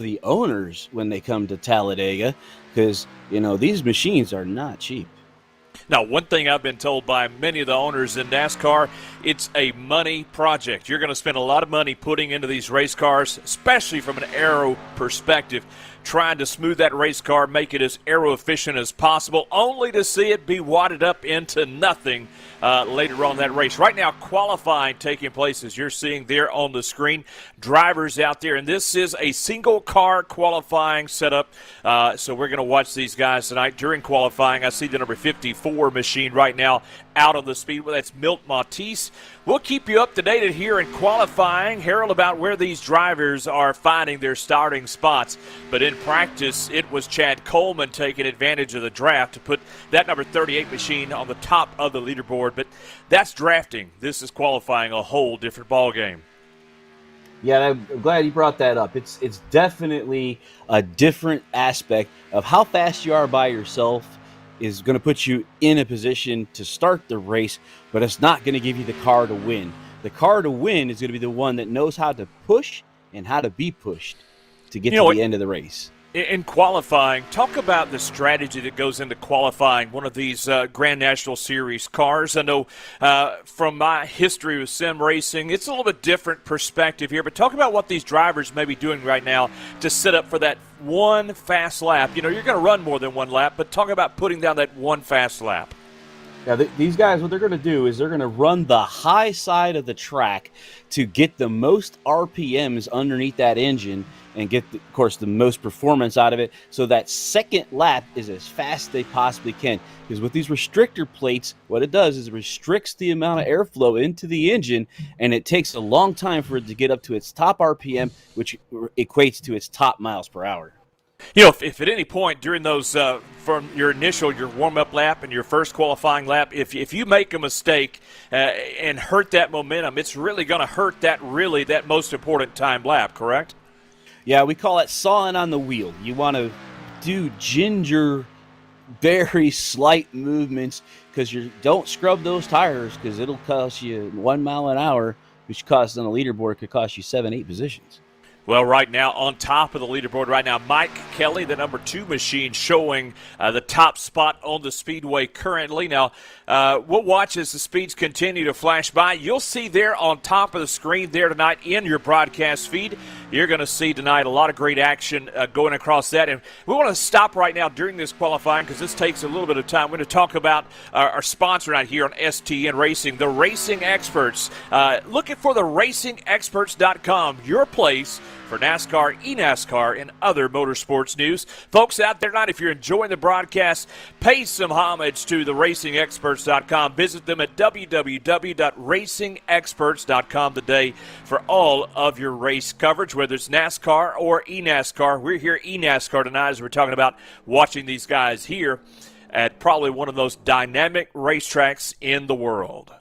the owners when they come to Talladega, because these machines are not cheap. Now, one thing I've been told by many of the owners in NASCAR, it's a money project. You're going to spend a lot of money putting into these race cars, especially from an aero perspective, trying to smooth that race car, make it as aero efficient as possible, only to see it be wadded up into nothing later on that race. Right now, qualifying taking place, as you're seeing there on the screen. Drivers out there, and this is a single car qualifying setup. So we're going to watch these guys tonight during qualifying. I see the number 54 machine right now out on the speedway. That's Milt Matisse. We'll keep you up to date here in qualifying, Harold, about where these drivers are finding their starting spots. But in practice, it was Chad Coleman taking advantage of the draft to put that number 38 machine on the top of the leaderboard. But that's drafting. This is qualifying, a whole different ballgame. Yeah, I'm glad you brought that up. It's definitely a different aspect of how fast you are by yourself is going to put you in a position to start the race, but it's not going to give you the car to win. The car to win is going to be the one that knows how to push and how to be pushed to get to the end of the race. In qualifying, talk about the strategy that goes into qualifying one of these Grand National Series cars. I know from my history with sim racing, it's a little bit different perspective here, but talk about what these drivers may be doing right now to set up for that one fast lap. You're going to run more than one lap, but talk about putting down that one fast lap. Yeah, these guys, what they're going to do is they're going to run the high side of the track to get the most RPMs underneath that engine and get, of course, the most performance out of it. So that second lap is as fast as they possibly can. Because with these restrictor plates, what it does is it restricts the amount of airflow into the engine, and it takes a long time for it to get up to its top RPM, which equates to its top miles per hour. If at any point during those from your warm-up lap and your first qualifying lap, if you make a mistake and hurt that momentum, it's really going to hurt that most important time lap, correct? Yeah, we call it sawing on the wheel. You want to do very slight movements because you don't scrub those tires because it'll cost you 1 mile an hour, which costs on a leaderboard could cost you 7-8 positions. Well, right now, on top of the leaderboard right now, Mike Kelly, the number 2 machine, showing the top spot on the speedway currently. Now, we'll watch as the speeds continue to flash by. You'll see there on top of the screen there tonight in your broadcast feed. You're going to see tonight a lot of great action going across that. And we want to stop right now during this qualifying because this takes a little bit of time. We're going to talk about our sponsor right here on STN Racing, the Racing Experts. Looking for the racingexperts.com, your place for NASCAR, eNASCAR, and other motorsports news. Folks out there tonight, if you're enjoying the broadcast, pay some homage to the racingexperts.com. Visit them at www.racingexperts.com today for all of your race coverage, whether it's NASCAR or eNASCAR. We're here eNASCAR tonight as we're talking about watching these guys here at probably one of the most dynamic racetracks in the world.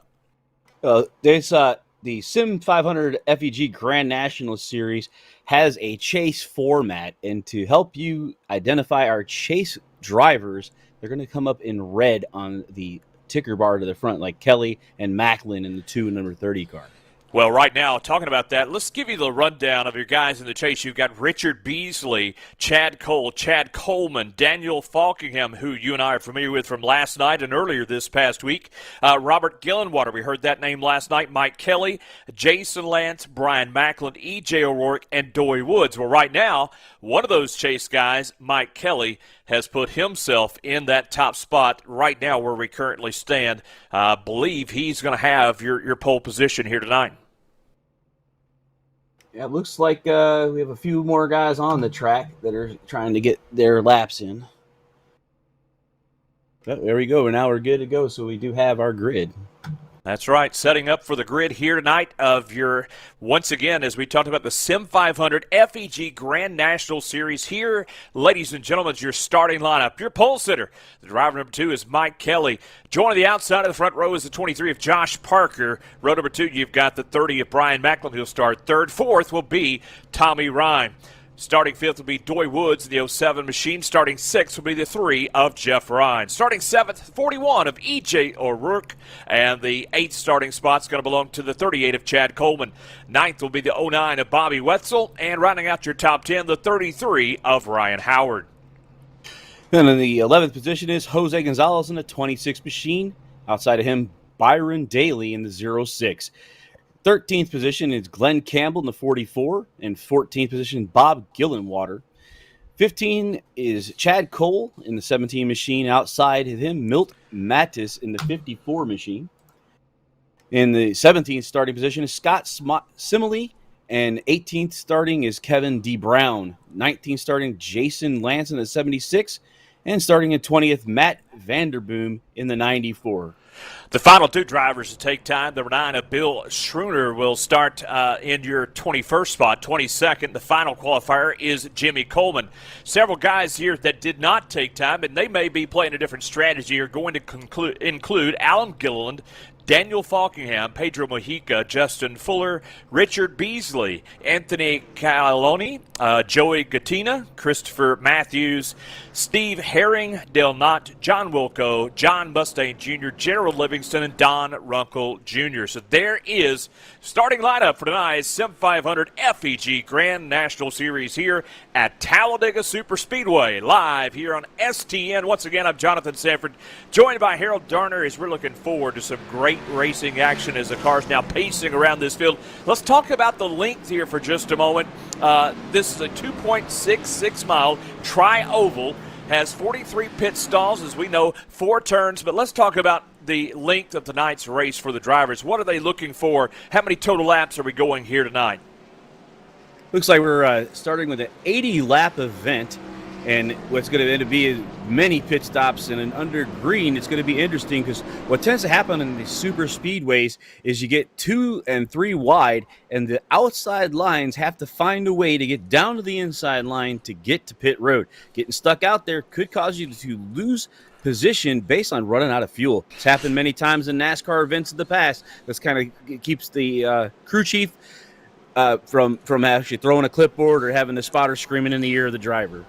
There's the Sim500 FEG Grand National Series has a chase format, and to help you identify our chase drivers, they're going to come up in red on the ticker bar to the front, like Kelly and Macklin in the 2 and number 30 car. Well, right now, talking about that, let's give you the rundown of your guys in the chase. You've got Richard Beasley, Chad Cole, Chad Coleman, Daniel Falkingham, who you and I are familiar with from last night and earlier this past week, Robert Gillenwater, we heard that name last night, Mike Kelly, Jason Lance, Brian Macklin, E.J. O'Rourke, and Doy Woods. Well, right now, one of those chase guys, Mike Kelly, has put himself in that top spot right now where we currently stand. Believe he's going to have your pole position here tonight. Yeah, it looks like we have a few more guys on the track that are trying to get their laps in. But there we go. Now we're good to go, so we do have our grid. That's right. Setting up for the grid here tonight of your, once again, as we talked about the Sim500 FEG Grand National Series here, ladies and gentlemen, your starting lineup. Your pole sitter, the driver number 2 is Mike Kelly. Joining the outside of the front row is the 23 of Josh Parker. Row number 2, you've got the 30 of Brian Macklin, who'll start third. Fourth will be Tommy Ryan. Starting 5th will be Doy Woods, the 07 machine. Starting 6th will be the 3 of Jeff Ryan. Starting 7th, 41 of E.J. O'Rourke. And the 8th starting spot's going to belong to the 38 of Chad Coleman. 9th will be the 09 of Bobby Wetzel. And rounding out your top 10, the 33 of Ryan Howard. Then in the 11th position is Jose Gonzalez in the 26 machine. Outside of him, Byron Daly in the 06. 13th position is Glenn Campbell in the 44. And 14th position, Bob Gillenwater. 15 is Chad Cole in the 17 machine. Outside of him, Milt Mattis in the 54 machine. In the 17th starting position is Scott Simile. And 18th starting is Kevin D. Brown. 19th starting, Jason Lance in the 76. And starting at 20th, Matt Vanderboom in the 94. The final 2 drivers to take time. The 9 of Bill Schroeder will start in your 21st spot. 22nd, the final qualifier, is Jimmy Coleman. Several guys here that did not take time, and they may be playing a different strategy, are going to include Alan Gilliland, Daniel Falkingham, Pedro Mojica, Justin Fuller, Richard Beasley, Anthony Caloni, Joey Gattina, Christopher Matthews, Steve Herring, Dale Knott, John Wilco, John Mustaine Jr., Gerald Livingston, and Don Runkle Jr. So there is starting lineup for tonight's Sim500 FEG Grand National Series here at Talladega Superspeedway, live here on STN. Once again, I'm Jonathan Sanford, joined by Harold Darner as we're looking forward to some great racing action as the car's now pacing around this field. Let's talk about the length here for just a moment. This is a 2.66 mile tri-oval, has 43 pit stalls, as we know, 4 turns, but let's talk about the length of tonight's race for the drivers. What are they looking for? How many total laps are we going here tonight? Looks like we're starting with an 80-lap event. And what's going to end up being many pit stops, and under green, it's going to be interesting because what tends to happen in these super speedways is you get 2 and 3 wide, and the outside lines have to find a way to get down to the inside line to get to pit road. Getting stuck out there could cause you to lose position based on running out of fuel. It's happened many times in NASCAR events in the past. This kind of keeps the crew chief from actually throwing a clipboard or having the spotter screaming in the ear of the driver.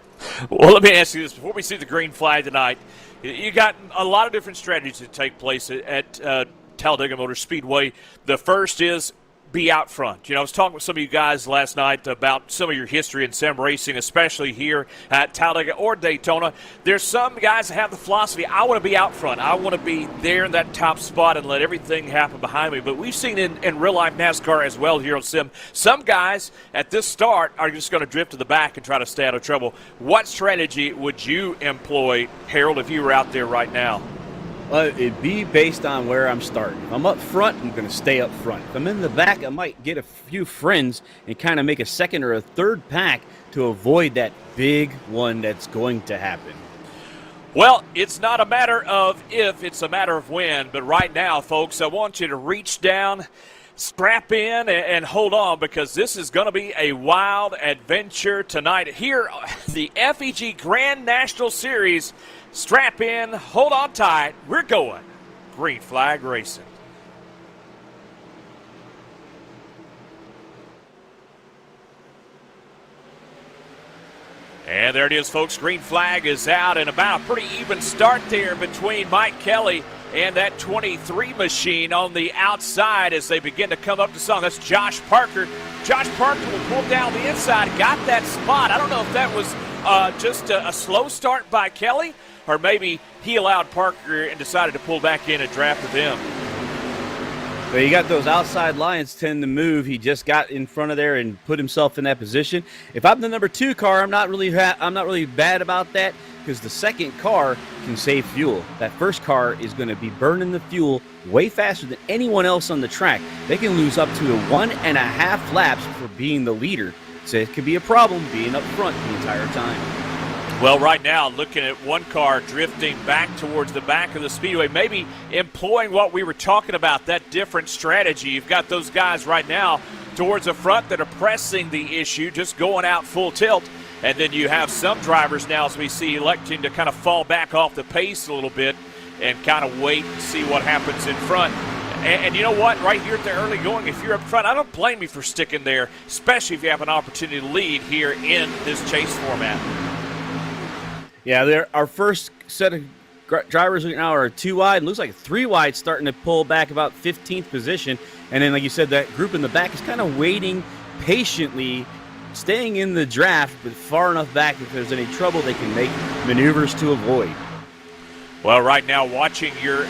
Well, let me ask you this. Before we see the green flag tonight, you got a lot of different strategies that take place at Talladega Motor Speedway. The first is be out front. You know, I was talking with some of you guys last night about some of your history in sim racing, especially here at Talladega or Daytona. There's some guys that have the philosophy, I want to be out front. I want to be there in that top spot and let everything happen behind me. But we've seen in real-life NASCAR as well here on sim, some guys at this start are just going to drift to the back and try to stay out of trouble. What strategy would you employ, Harold, if you were out there right now? It'd be based on where I'm starting. If I'm up front, I'm going to stay up front. If I'm in the back, I might get a few friends and kind of make a second or a third pack to avoid that big one that's going to happen. Well, it's not a matter of if, it's a matter of when. But right now, folks, I want you to reach down, strap in, and hold on, because this is going to be a wild adventure tonight here the FEG Grand National Series. Strap in, hold on tight, we're going green flag racing. And there it is, folks. Green flag is out, and about a pretty even start there between Mike Kelly and that 23 machine on the outside as they begin to come up to song. That's Josh Parker. Josh Parker will pull down the inside, got that spot. I don't know if that was just a slow start by Kelly, or maybe he allowed Parker and decided to pull back in and draft with him. But you got those outside lines tend to move. He just got in front of there and put himself in that position. If I'm the number 2 car, I'm not really bad about that, because the second car can save fuel. That first car is going to be burning the fuel way faster than anyone else on the track. They can lose up to 1.5 laps for being the leader. So it could be a problem being up front the entire time. Well, right now, looking at one car drifting back towards the back of the speedway, maybe employing what we were talking about, that different strategy. You've got those guys right now towards the front that are pressing the issue, just going out full tilt. And then you have some drivers now, as we see, electing to kind of fall back off the pace a little bit and kind of wait and see what happens in front. And you know what? Right here at the early going, if you're up front, I don't blame you for sticking there, especially if you have an opportunity to lead here in this chase format. Yeah, our first set of drivers right now are 2 wide. Looks like 3 wide starting to pull back about 15th position. And then, like you said, that group in the back is kind of waiting patiently, staying in the draft, but far enough back if there's any trouble they can make maneuvers to avoid. Well, right now, watching your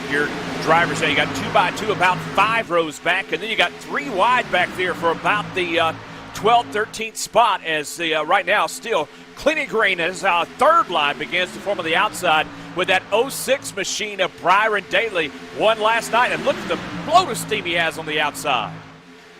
drivers, you got 2x2 about 5 rows back, and then you got 3 wide back there for about the 12th, 13th spot as right now still cleaning green as our third line begins to form on the outside with that 06 machine of Byron Daly. Won last night, and look at the load of steam he has on the outside.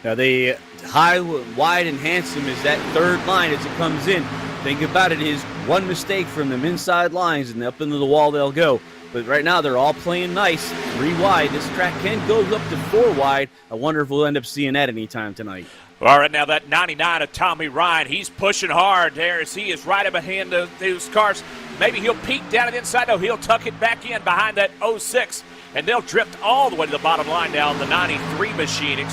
Now, the high, wide, and handsome is that third line as it comes in. Think about it, is one mistake from them inside lines, and up into the wall they'll go. But right now, they're all playing nice. 3 wide. This track can go up to 4 wide. I wonder if we'll end up seeing that anytime tonight. All right, now that 99 of Tommy Ryan, he's pushing hard there as he is right up behind those cars. Maybe he'll peek down at the inside. No, he'll tuck it back in behind that 06, and they'll drift all the way to the bottom line now, the 93 machine,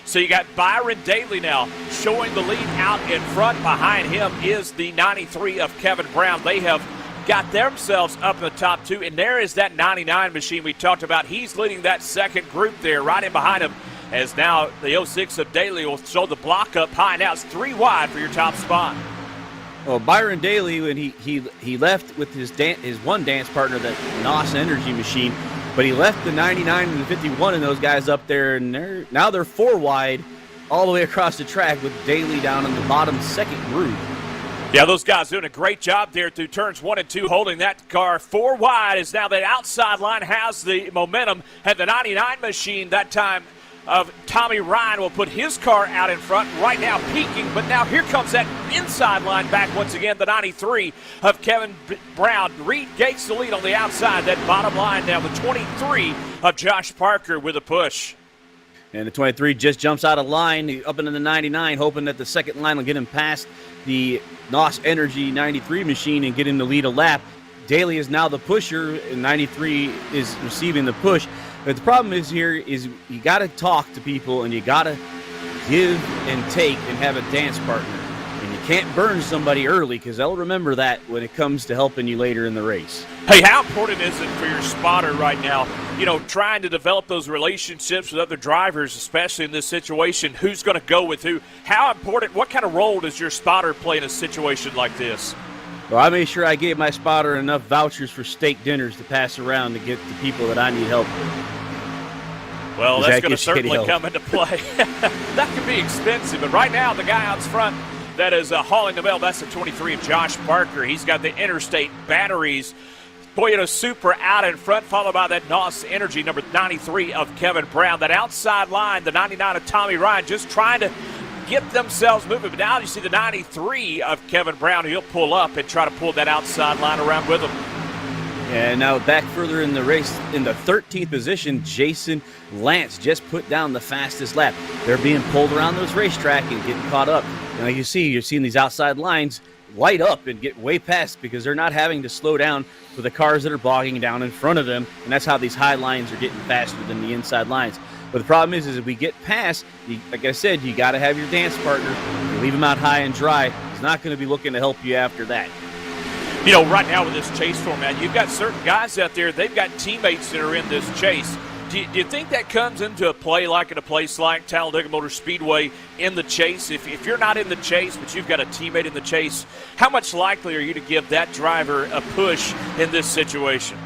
So you got Byron Daly now showing the lead out in front. Behind him is the 93 of Kevin Brown. They have got themselves up in the top 2, and there is that 99 machine we talked about. He's leading that second group there, right in behind him, as now the 06 of Daly will show the block up high. Now it's 3 wide for your top spot. Well, Byron Daly, when he left with his one dance partner, that NOS Energy machine, but he left the 99 and the 51 and those guys up there, and they're 4 wide all the way across the track with Daly down in the bottom second group. Yeah, those guys doing a great job there through turns 1 and 2, holding that car 4 wide as now the outside line has the momentum. And the 99 machine that time of Tommy Ryan will put his car out in front right now, peaking. But now here comes that inside line back once again, the 93 of Kevin Brown. Reed Gates the lead on the outside. That bottom line now, the 23 of Josh Parker with a push. And the 23 just jumps out of line up into the 99, hoping that the second line will get him past the NOS Energy 93 machine and get him to lead a lap. Daly is now the pusher, and 93 is receiving the push. But the problem is here is you got to talk to people, and you got to give and take and have a dance partner. And you can't burn somebody early because they'll remember that when it comes to helping you later in the race. Hey, how important is it for your spotter right now, trying to develop those relationships with other drivers, especially in this situation? Who's going to go with who? How important, what kind of role does your spotter play in a situation like this? Well, I made sure I gave my spotter enough vouchers for steak dinners to pass around to get the people that I need help with. Well, that's going to certainly come into play. That could be expensive, but right now the guy out front that is hauling the mail, that's the 23 of Josh Parker. He's got the Interstate batteries. Toyota Supra out in front, followed by that NOS Energy, number 93 of Kevin Brown. That outside line, the 99 of Tommy Ryan, just trying to get themselves moving. But now you see the 93 of Kevin Brown. He'll pull up and try to pull that outside line around with him. And now back further in the race, in the 13th position, Jason Lance just put down the fastest lap. They're being pulled around those racetrack and getting caught up. And like you're seeing these outside lines light up and get way past because they're not having to slow down for the cars that are bogging down in front of them. And that's how these high lines are getting faster than the inside lines. But the problem is if we get past, like I said, you got to have your dance partner. You leave him out high and dry. He's not going to be looking to help you after that. Right now with this chase format, you've got certain guys out there, they've got teammates that are in this chase. Do you think that comes into a play like in a place like Talladega Motor Speedway in the chase? If you're not in the chase, but you've got a teammate in the chase, how much likely are you to give that driver a push in this situation?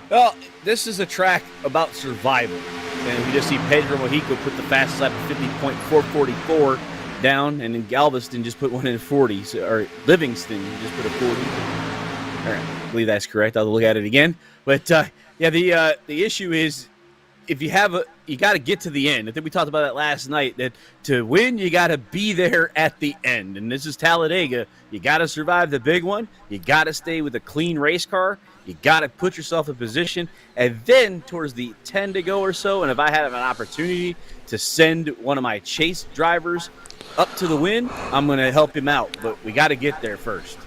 Well, this is a track about survival. And we just see Pedro Mojico put the fastest lap of 50.444 down, and then Galveston just put one in 40, or Livingston just put a 40. All right, I believe that's correct. I'll look at it again. But the issue is, if you got to get to the end. I think we talked about that last night, that to win, you got to be there at the end. And this is Talladega. You got to survive the big one. You got to stay with a clean race car. You got to put yourself in position. And then towards the 10 to go or so, and if I have an opportunity to send one of my chase drivers up to the win, I'm going to help him out. But we got to get there first.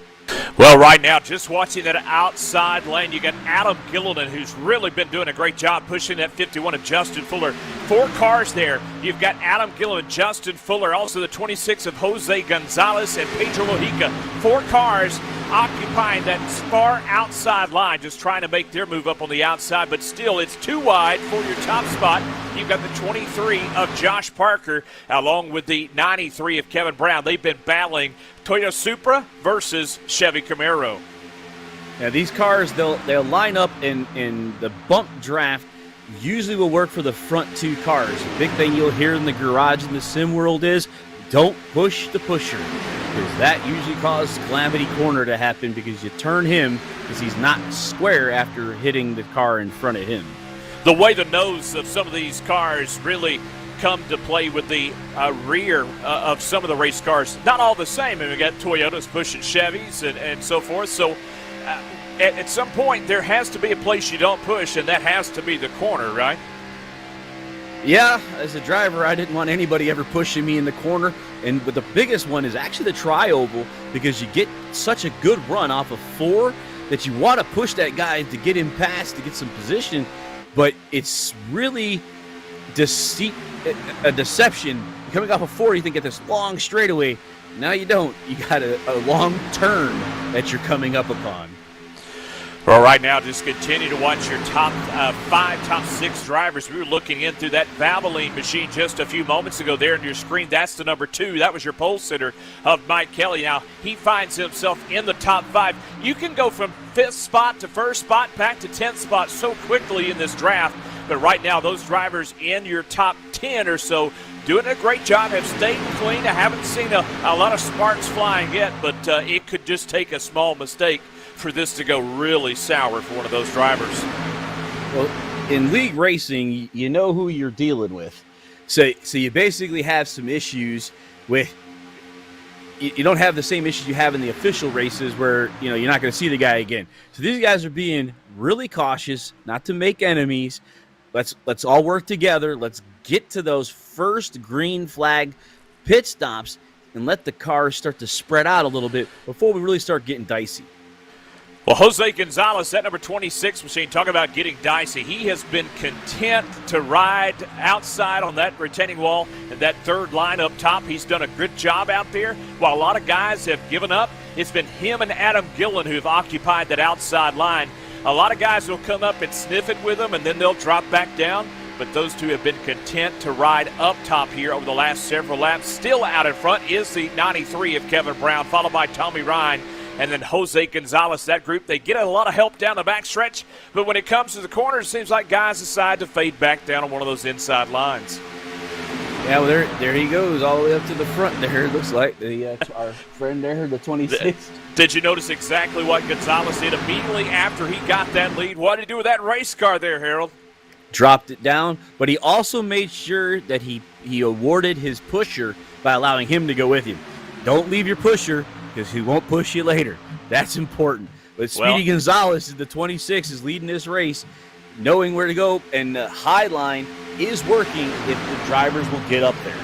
Well, right now, just watching that outside lane, you got Adam Gilliland, who's really been doing a great job pushing that 51 of Justin Fuller. 4 cars there. You've got Adam Gilliland, Justin Fuller, also the 26 of Jose Gonzalez and Pedro Mojica. 4 cars occupying that far outside line, just trying to make their move up on the outside, but still it's too wide for your top spot. You've got the 23 of Josh Parker along with the 93 of Kevin Brown. They've been battling Toyota Supra versus Chevy Camaro. Now these cars, they'll line up in the bump draft. Usually will work for the front 2 cars. The big thing you'll hear in the garage in the sim world is don't push the pusher, because that usually causes calamity corner to happen because you turn him because he's not square after hitting the car in front of him. The way the nose of some of these cars really come to play with the rear of some of the race cars, not all the same. And we got Toyotas pushing Chevys and so forth. So at some point there has to be a place you don't push, and that has to be the corner, right? Yeah, as a driver, I didn't want anybody ever pushing me in the corner. But the biggest one is actually the tri-oval, because you get such a good run off of 4 that you want to push that guy to get him past, to get some position. But it's really a deception. Coming off of 4, you think at this long straightaway. Now you don't. You got a long turn that you're coming up upon. Well, right now, just continue to watch your top 5, top 6 drivers. We were looking in through that Valvoline machine just a few moments ago there on your screen. That's the number 2. That was your pole sitter of Mike Kelly. Now, he finds himself in the top 5. You can go from 5th spot to 1st spot back to 10th spot so quickly in this draft. But right now, those drivers in your top 10 or so doing a great job, have stayed clean. I haven't seen a lot of sparks flying yet, but it could just take a small mistake for this to go really sour for one of those drivers. Well, in league racing, you know who you're dealing with. So you basically have some issues with, you don't have the same issues you have in the official races where, you're not going to see the guy again. So these guys are being really cautious, not to make enemies. Let's all work together. Let's get to those first green flag pit stops and let the cars start to spread out a little bit before we really start getting dicey. Well, Jose Gonzalez, that number 26 machine, talk about getting dicey. He has been content to ride outside on that retaining wall and that 3rd line up top. He's done a good job out there. While a lot of guys have given up, it's been him and Adam Gillen who have occupied that outside line. A lot of guys will come up and sniff it with them, and then they'll drop back down. But those 2 have been content to ride up top here over the last several laps. Still out in front is the 93 of Kevin Brown, followed by Tommy Ryan. And then Jose Gonzalez, that group, they get a lot of help down the backstretch. But when it comes to the corners, it seems like guys decide to fade back down on one of those inside lines. Yeah, well, there he goes, all the way up to the front there. It looks like our friend there, the 26th. Did you notice exactly what Gonzalez did immediately after he got that lead? What did he do with that race car there, Harold? Dropped it down, but he also made sure that he awarded his pusher by allowing him to go with him. Don't leave your pusher, because he won't push you later. That's important. But Speedy Gonzalez, the 26, is leading this race, knowing where to go, and the high line is working if the drivers will get up there.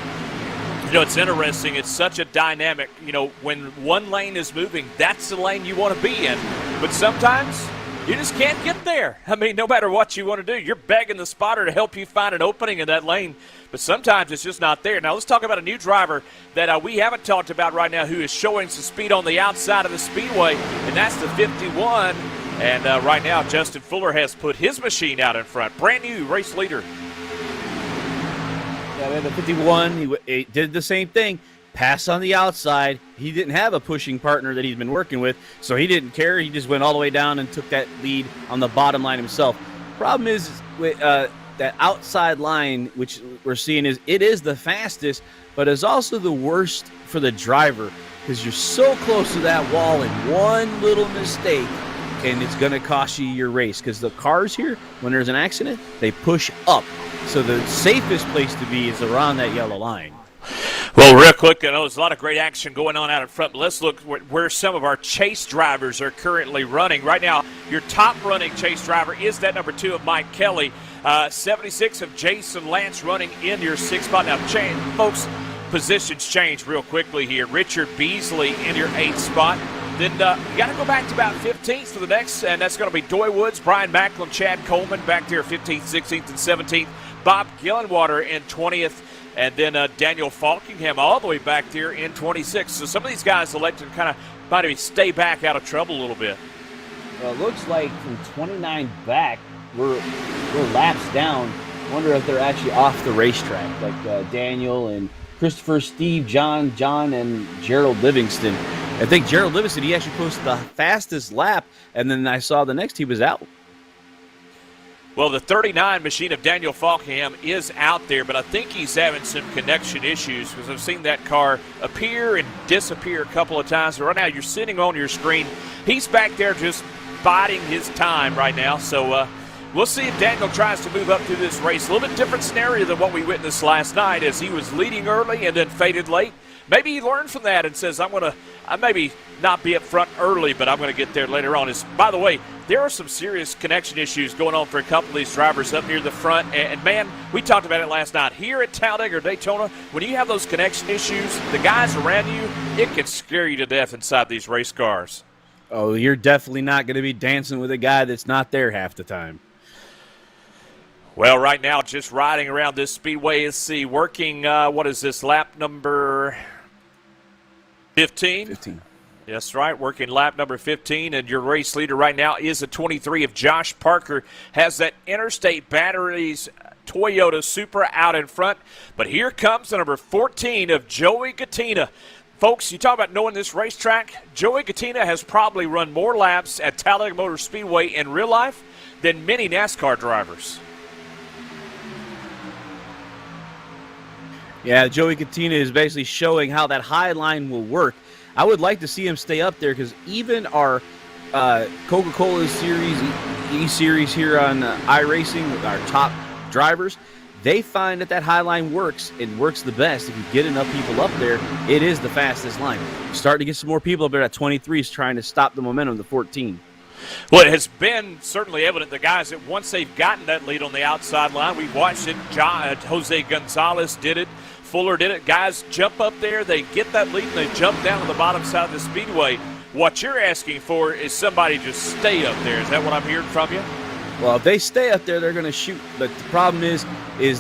It's interesting. It's such a dynamic, when one lane is moving, that's the lane you want to be in. But sometimes you just can't get there. I mean, no matter what you want to do, you're begging the spotter to help you find an opening in that lane. But sometimes it's just not there. Now, let's talk about a new driver that we haven't talked about right now who is showing some speed on the outside of the speedway, and that's the 51. And right now, Justin Fuller has put his machine out in front. Brand new race leader. Yeah, the 51, he did the same thing. Pass on the outside. He didn't have a pushing partner that he's been working with, so he didn't care. He just went all the way down and took that lead on the bottom line himself. Problem is with that outside line, which we're seeing, it is the fastest, but is also the worst for the driver because you're so close to that wall, and one little mistake and it's going to cost you your race, because the cars here, when there's an accident, they push up. So the safest place to be is around that yellow line. Well, real quick, I know there's a lot of great action going on out in front, but let's look where some of our chase drivers are currently running. Right now, your top running chase driver is that number 2 of Mike Kelly. 76 of Jason Lance running in your 6th spot. Now, folks, positions change real quickly here. Richard Beasley in your 8th spot. Then you got to go back to about 15th for the next, and that's going to be Doy Woods, Brian Macklin, Chad Coleman back there 15th, 16th, and 17th. Bob Gillenwater in 20th, and then Daniel Falkingham all the way back there in 26th. So some of these guys elected to kind of maybe stay back out of trouble a little bit. Well, it looks like from 29 back, we're laps down. Wonder if they're actually off the racetrack, like Daniel and Christopher, Steve, John, and Gerald Livingston. I think Gerald Livingston, he actually posted the fastest lap, and then I saw the next he was out. Well, the 39 machine of Daniel Falkingham is out there, but I think he's having some connection issues because I've seen that car appear and disappear a couple of times. But right now, you're sitting on your screen. He's back there just biding his time right now. So we'll see if Daniel tries to move up through this race. A little bit different scenario than what we witnessed last night as he was leading early and then faded late. Maybe he learned from that and says, I maybe not be up front early, but I'm going to get there later on. By the way, there are some serious connection issues going on for a couple of these drivers up near the front. And man, we talked about it last night. Here at Talladega or Daytona, when you have those connection issues, the guys around you, it can scare you to death inside these race cars. Oh, you're definitely not going to be dancing with a guy that's not there half the time. Well, right now, just riding around this speedway, let's see, working, what is this, lap number 15? 15. That's right, working lap number 15, and your race leader right now is a 23 of Josh Parker. Has that Interstate Batteries Toyota Supra out in front. But here comes the number 14 of Joey Gattina. Folks, you talk about knowing this racetrack. Joey Gattina has probably run more laps at Talladega Motor Speedway in real life than many NASCAR drivers. Yeah, Joey Gattina is basically showing how that high line will work. I would like to see him stay up there because even our Coca-Cola Series, E-Series here on iRacing, with our top drivers, they find that high line works and works the best. If you get enough people up there, it is the fastest line. Starting to get some more people up there at 23 is trying to stop the momentum of the 14. Well, it has been certainly evident the guys that once they've gotten that lead on the outside line, we've watched it. Jose Gonzalez did it. Fuller did it. Guys jump up there, they get that lead, and they jump down to the bottom side of the speedway. What you're asking for is somebody just stay up there. Is that what I'm hearing from you? Well, if they stay up there, they're going to shoot. But the problem is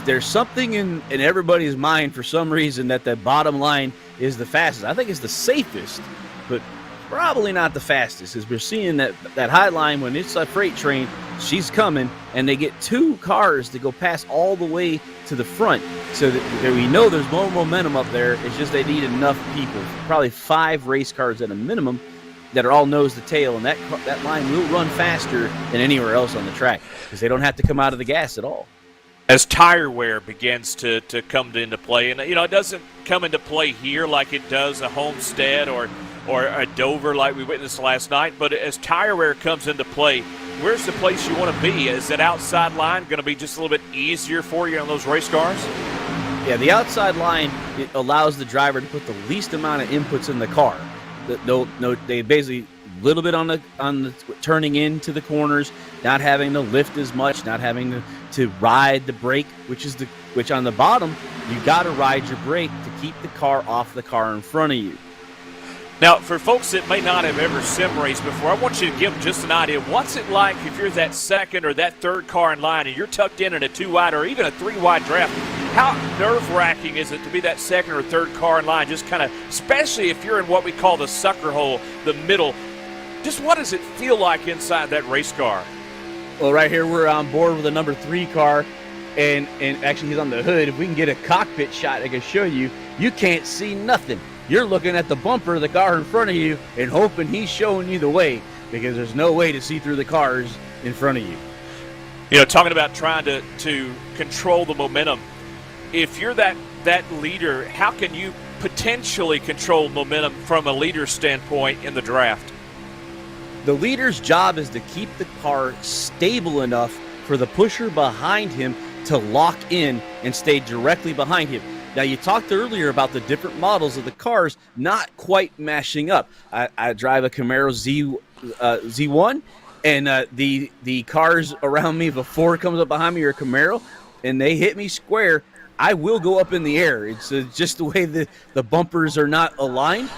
there's something in everybody's mind for some reason that the bottom line is the fastest. I think it's the safest, but probably not the fastest, because we're seeing that high line when it's a freight train, she's coming, and they get two cars to go past all the way to the front, so that we know there's more momentum up there. It's just they need enough people, probably 5 race cars at a minimum, that are all nose to tail, and that line will run faster than anywhere else on the track because they don't have to come out of the gas at all. As tire wear begins to come into play, and it doesn't come into play here like it does a Homestead or a Dover like we witnessed last night, but as tire wear comes into play, where's the place you want to be? Is that outside line going to be just a little bit easier for you on those race cars? Yeah, the outside line, it allows the driver to put the least amount of inputs in the car. They basically a little bit on the turning into the corners, not having to lift as much, not having to ride the brake, which on the bottom you got to ride your brake to keep the car off the car in front of you. Now, for folks that may not have ever sim raced before, I want you to give them just an idea. What's it like if you're that second or that third car in line and you're tucked in a 2-wide or even a 3-wide draft? How nerve-wracking is it to be that second or third car in line, just kind of, especially if you're in what we call the sucker hole, the middle? Just what does it feel like inside that race car? Well, right here we're on board with a number 3 car, and actually he's on the hood. If we can get a cockpit shot, I can show you, you can't see nothing. You're looking at the bumper of the car in front of you and hoping he's showing you the way, because there's no way to see through the cars in front of you. Talking about trying to control the momentum, if you're that leader, how can you potentially control momentum from a leader's standpoint in the draft? The leader's job is to keep the car stable enough for the pusher behind him to lock in and stay directly behind him. Now, you talked earlier about the different models of the cars not quite mashing up. I drive a Camaro Z1, and the cars around me before it comes up behind me are a Camaro, and they hit me square, I will go up in the air. It's just the way the bumpers are not aligned.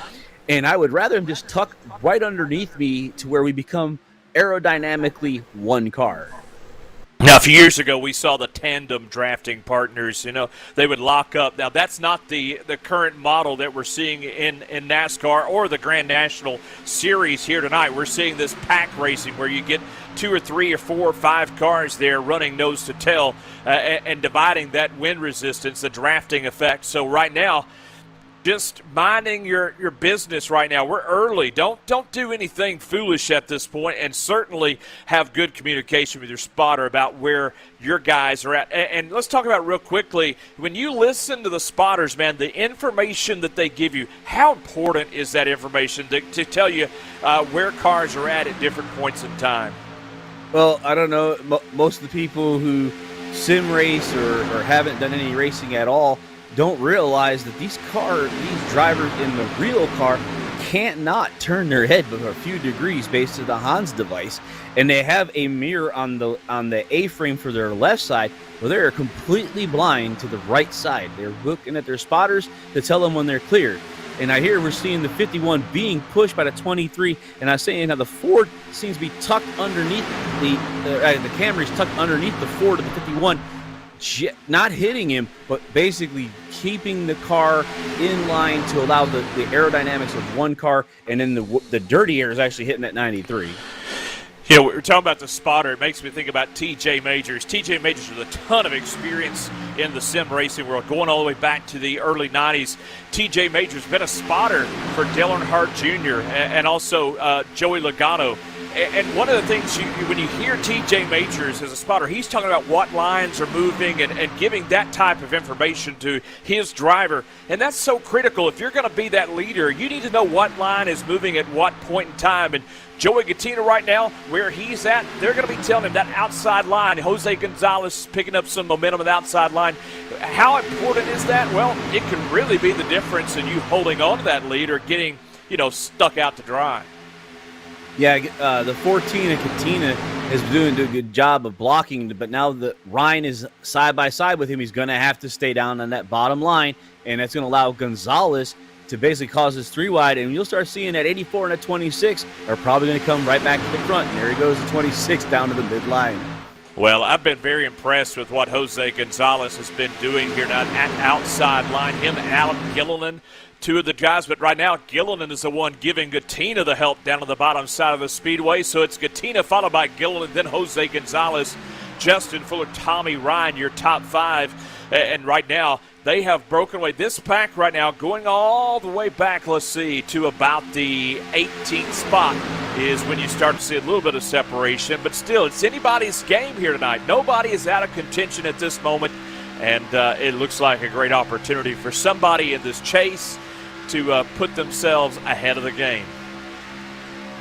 And I would rather him just tuck right underneath me to where we become aerodynamically one car. Now, a few years ago, we saw the tandem drafting partners. They would lock up. Now, that's not the current model that we're seeing in NASCAR or the Grand National Series here tonight. We're seeing this pack racing where you get 2 or 3 or 4 or 5 cars there running nose to tail and dividing that wind resistance, the drafting effect. So right now, just minding your business right now. We're early. Don't do anything foolish at this point, and certainly have good communication with your spotter about where your guys are at. And let's talk about real quickly, when you listen to the spotters, man, the information that they give you, how important is that information to tell you where cars are at different points in time? Well, I don't know. Most of the people who sim race or haven't done any racing at all don't realize that these drivers in the real car can't not turn their head but a few degrees based on the Hans device, and they have a mirror on the A-frame for their left side where they are completely blind to the right side. They're looking at their spotters to tell them when they're cleared. And I hear we're seeing the 51 being pushed by the 23, and I'm saying how the Ford seems to be tucked underneath the Camry's tucked underneath the Ford of the 51. Not hitting him, but basically keeping the car in line to allow the aerodynamics of one car, and then the dirty air is actually hitting at 93. Yeah, we're talking about the spotter. It makes me think about T.J. Majors. T.J. Majors with a ton of experience in the sim racing world, going all the way back to the early 90s. T.J. Majors been a spotter for Dale Earnhardt Jr. and also Joey Logano. And one of the things, when you hear T.J. Majors as a spotter, he's talking about what lines are moving and giving that type of information to his driver. And that's so critical. If you're going to be that leader, you need to know what line is moving at what point in time. And Joey Gattina right now, where he's at, they're going to be telling him that outside line. Jose Gonzalez picking up some momentum on the outside line. How important is that? Well, it can really be the difference in you holding on to that lead or getting, stuck out to dry. Yeah, the 14 and Katina is doing a good job of blocking, but now that Ryan is side by side with him, he's going to have to stay down on that bottom line, and that's going to allow Gonzalez to basically cause his 3-wide, and you'll start seeing that 84 and that 26 are probably going to come right back to the front, and there he goes, the 26 down to the midline. Well, I've been very impressed with what Jose Gonzalez has been doing here now at outside line. Him and Alan Gilliland, two of the guys, but right now Gilliland is the one giving Gattina the help down on the bottom side of the speedway. So it's Gattina followed by Gilliland, then Jose Gonzalez, Justin Fuller, Tommy Ryan, your top 5. And right now they have broken away. This pack right now going all the way back, let's see, to about the 18th spot is when you start to see a little bit of separation. But still, it's anybody's game here tonight. Nobody is out of contention at this moment. And it looks like a great opportunity for somebody in this chase to put themselves ahead of the game.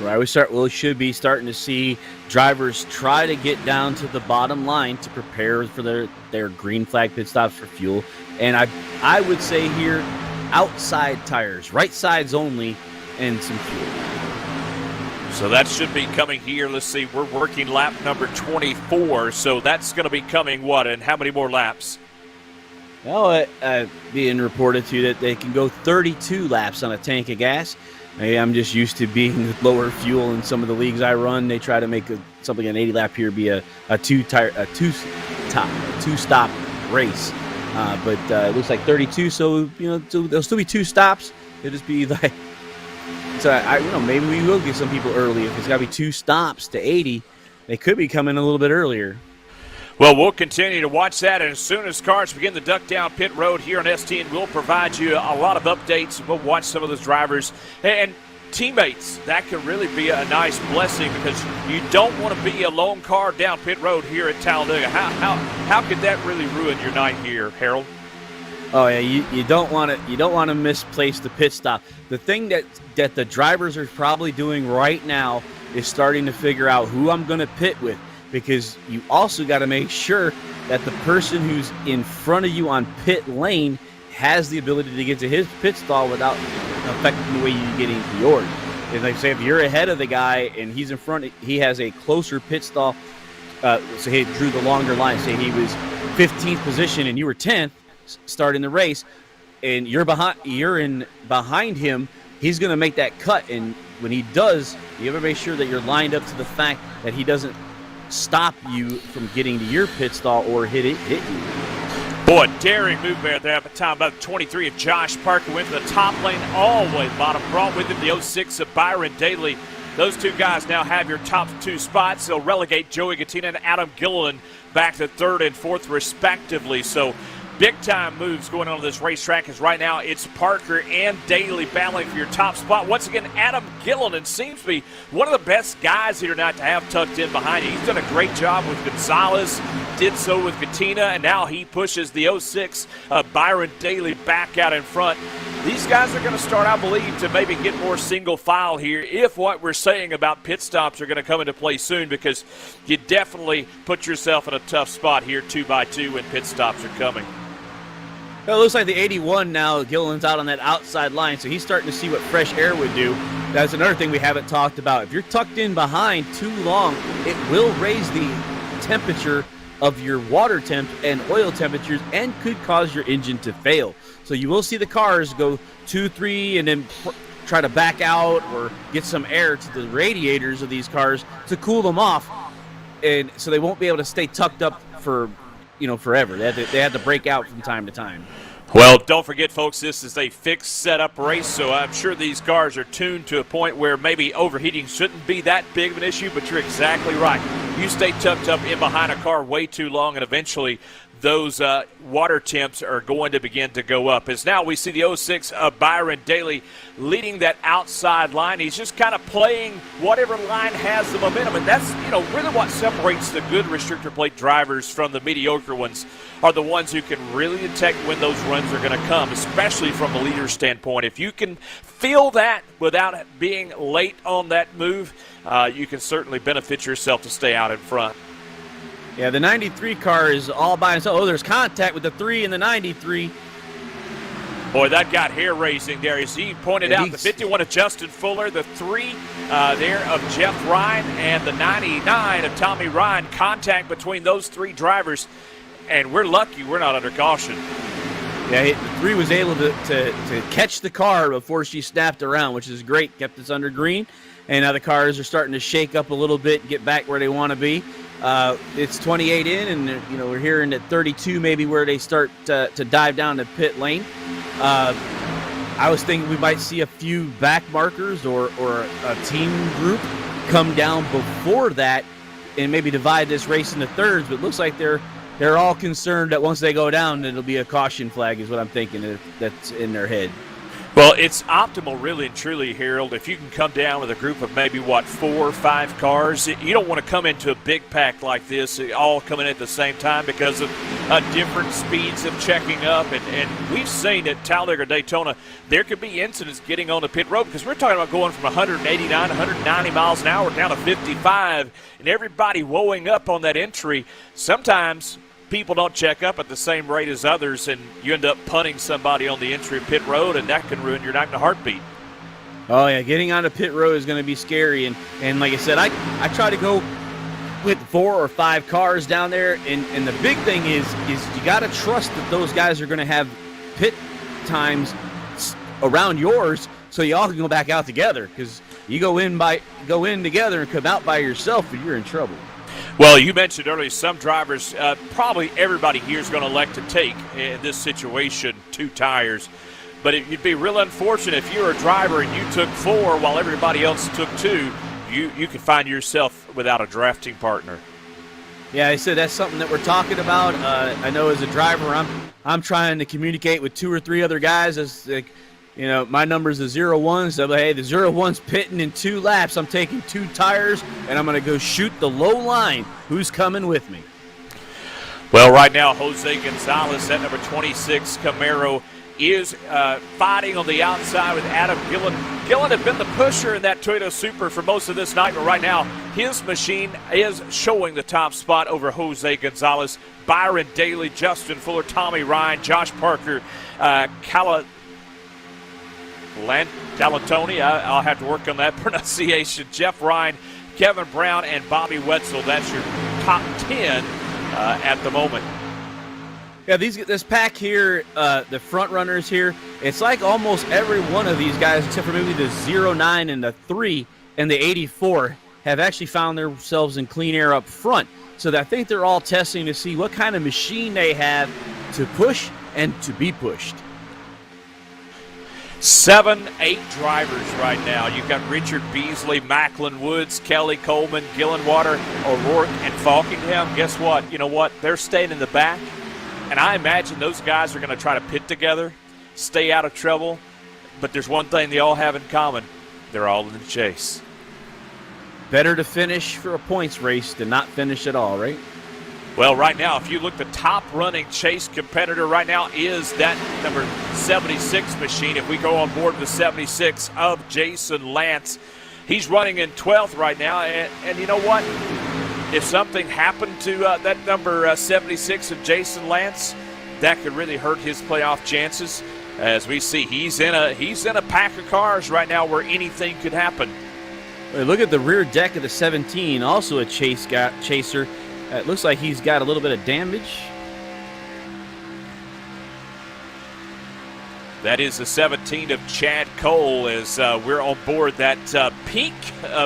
Right, we should be starting to see drivers try to get down to the bottom line to prepare for their green flag pit stops for fuel. And I would say here, outside tires, right sides only, and some fuel. So that should be coming here. Let's see, we're working lap number 24, so that's going to be coming what, and how many more laps? Well, being reported to that they can go 32 laps on a tank of gas. Hey, I'm just used to being with lower fuel in some of the leagues I run. They try to make something an 80 lap here be a two stop race, but it looks like 32. So there'll still be 2 stops. It'll just be like maybe we will get some people early if it's got to be 2 stops to 80. They could be coming a little bit earlier. Well, we'll continue to watch that, and as soon as cars begin to duck down pit road here on STN, we'll provide you a lot of updates. We'll watch some of those drivers and teammates. That could really be a nice blessing because you don't want to be a lone car down pit road here at Talladega. How could that really ruin your night here, Harold? Oh yeah, you don't want to misplace the pit stop. The thing that the drivers are probably doing right now is starting to figure out who I'm going to pit with. Because you also got to make sure that the person who's in front of you on pit lane has the ability to get to his pit stall without affecting the way you get into yours. And like say, if you're ahead of the guy and he's in front, he has a closer pit stall. So he drew the longer line. Say he was 15th position and you were 10th starting the race, and you're behind him. he's going to make that cut. And when he does, you ever make sure that you're lined up to the fact that he doesn't stop you from getting to your pit stall or hit you. Boy, daring move there at the time. About 23 of Josh Parker went to the top lane all the way to the bottom. Brought with him the 06 of Byron Daly. Those two guys now have your top two spots. They'll relegate Joey Gattina and Adam Gilliland back to third and fourth respectively. So big-time moves going on this racetrack, as right now it's Parker and Daly battling for your top spot. Once again, Adam Gilliland seems to be one of the best guys here tonight to have tucked in behind you. He's done a great job with Gonzalez, did so with Gattina, and now he pushes the 06 Byron Daly back out in front. These guys are going to start, I believe, to maybe get more single file here if what we're saying about pit stops are going to come into play soon, because you definitely put yourself in a tough spot here 2x2 when pit stops are coming. Well, it looks like the 81 now, Gilliland's out on that outside line, so he's starting to see what fresh air would do. That's another thing we haven't talked about. If you're tucked in behind too long, it will raise the temperature of your water temp and oil temperatures and could cause your engine to fail. So you will see the cars go 2, 3, and then try to back out or get some air to the radiators of these cars to cool them off, and so they won't be able to stay tucked up for forever. They have to break out from time to time. Well, don't forget, folks, this is a fixed setup race, so I'm sure these cars are tuned to a point where maybe overheating shouldn't be that big of an issue, but you're exactly right. You stay tucked up in behind a car way too long, and eventually those water temps are going to begin to go up. As now we see the 06 Byron Daly leading that outside line. He's just kind of playing whatever line has the momentum, and that's really what separates the good restrictor plate drivers from the mediocre ones, are the ones who can really detect when those runs are going to come, especially from the leader standpoint. If you can feel that without being late on that move, you can certainly benefit yourself to stay out in front. Yeah, the 93 car is all by itself. Oh, there's contact with the 3 and the 93. Boy, that got hair-raising there. As he pointed out, the 51 of Justin Fuller, the 3 there of Jeff Ryan, and the 99 of Tommy Ryan. Contact between those three drivers, and we're lucky we're not under caution. Yeah, the 3 was able to catch the car before she snapped around, which is great. Kept us under green, and now the cars are starting to shake up a little bit and get back where they want to be. It's 28 in, and we're hearing at 32 maybe where they start to dive down the pit lane. I was thinking we might see a few back markers or a team group come down before that and maybe divide this race into thirds, but it looks like they're all concerned that once they go down, it'll be a caution flag is what I'm thinking that's in their head. Well, it's optimal, really and truly, Harold, if you can come down with a group of maybe, 4 or 5 cars. You don't want to come into a big pack like this, all coming at the same time because of different speeds of checking up. And we've seen at Talladega, Daytona, there could be incidents getting on the pit road because we're talking about going from 189, 190 miles an hour down to 55, and everybody woeing up on that entry. Sometimes people don't check up at the same rate as others, and you end up punting somebody on the entry of pit road, and that can ruin your night in a heartbeat. Oh, yeah, getting onto pit road is going to be scary, and like I said, I try to go with 4 or 5 cars down there, and the big thing is you got to trust that those guys are going to have pit times around yours so you all can go back out together, because you go in together and come out by yourself, and you're in trouble. Well, you mentioned earlier some drivers, probably everybody here is going to elect to take, in this situation, 2 tires. But it'd be real unfortunate if you're a driver and you took 4 while everybody else took 2, you could find yourself without a drafting partner. Yeah, I said that's something that we're talking about. I know as a driver, I'm trying to communicate with 2 or 3 other guys as my number's the 01, so hey, the 01's pitting in 2 laps. I'm taking 2 tires, and I'm going to go shoot the low line. Who's coming with me? Well, right now, Jose Gonzalez, that number 26 Camaro, is fighting on the outside with Adam Gillen. Gillen had been the pusher in that Toyota Supra for most of this night, but right now his machine is showing the top spot over Jose Gonzalez, Byron Daly, Justin Fuller, Tommy Ryan, Josh Parker, Galatoni, I'll have to work on that pronunciation. Jeff Ryan, Kevin Brown, and Bobby Wetzel. That's your top 10 at the moment. Yeah, this pack here, the front runners here, it's like almost every one of these guys, except for maybe the 09 and the 3 and the 84, have actually found themselves in clean air up front. So I think they're all testing to see what kind of machine they have to push and to be pushed. 7, 8 drivers right now. You've got Richard Beasley, Macklin Woods, Kelly Coleman, Gillenwater, O'Rourke, and Falkingham. Guess what? You know what? They're staying in the back. And I imagine those guys are going to try to pit together, stay out of trouble. But there's one thing they all have in common. They're all in the chase. Better to finish for a points race than not finish at all, right? Well, right now, if you look, the top running chase competitor right now is that number 76 machine. If we go on board the 76 of Jason Lance, he's running in 12th right now. And you know what? If something happened to that number 76 of Jason Lance, that could really hurt his playoff chances. As we see, he's in a pack of cars right now where anything could happen. Look at the rear deck of the 17, also a chaser. It looks like he's got a little bit of damage. That is the 17 of Chad Cole as we're on board that pink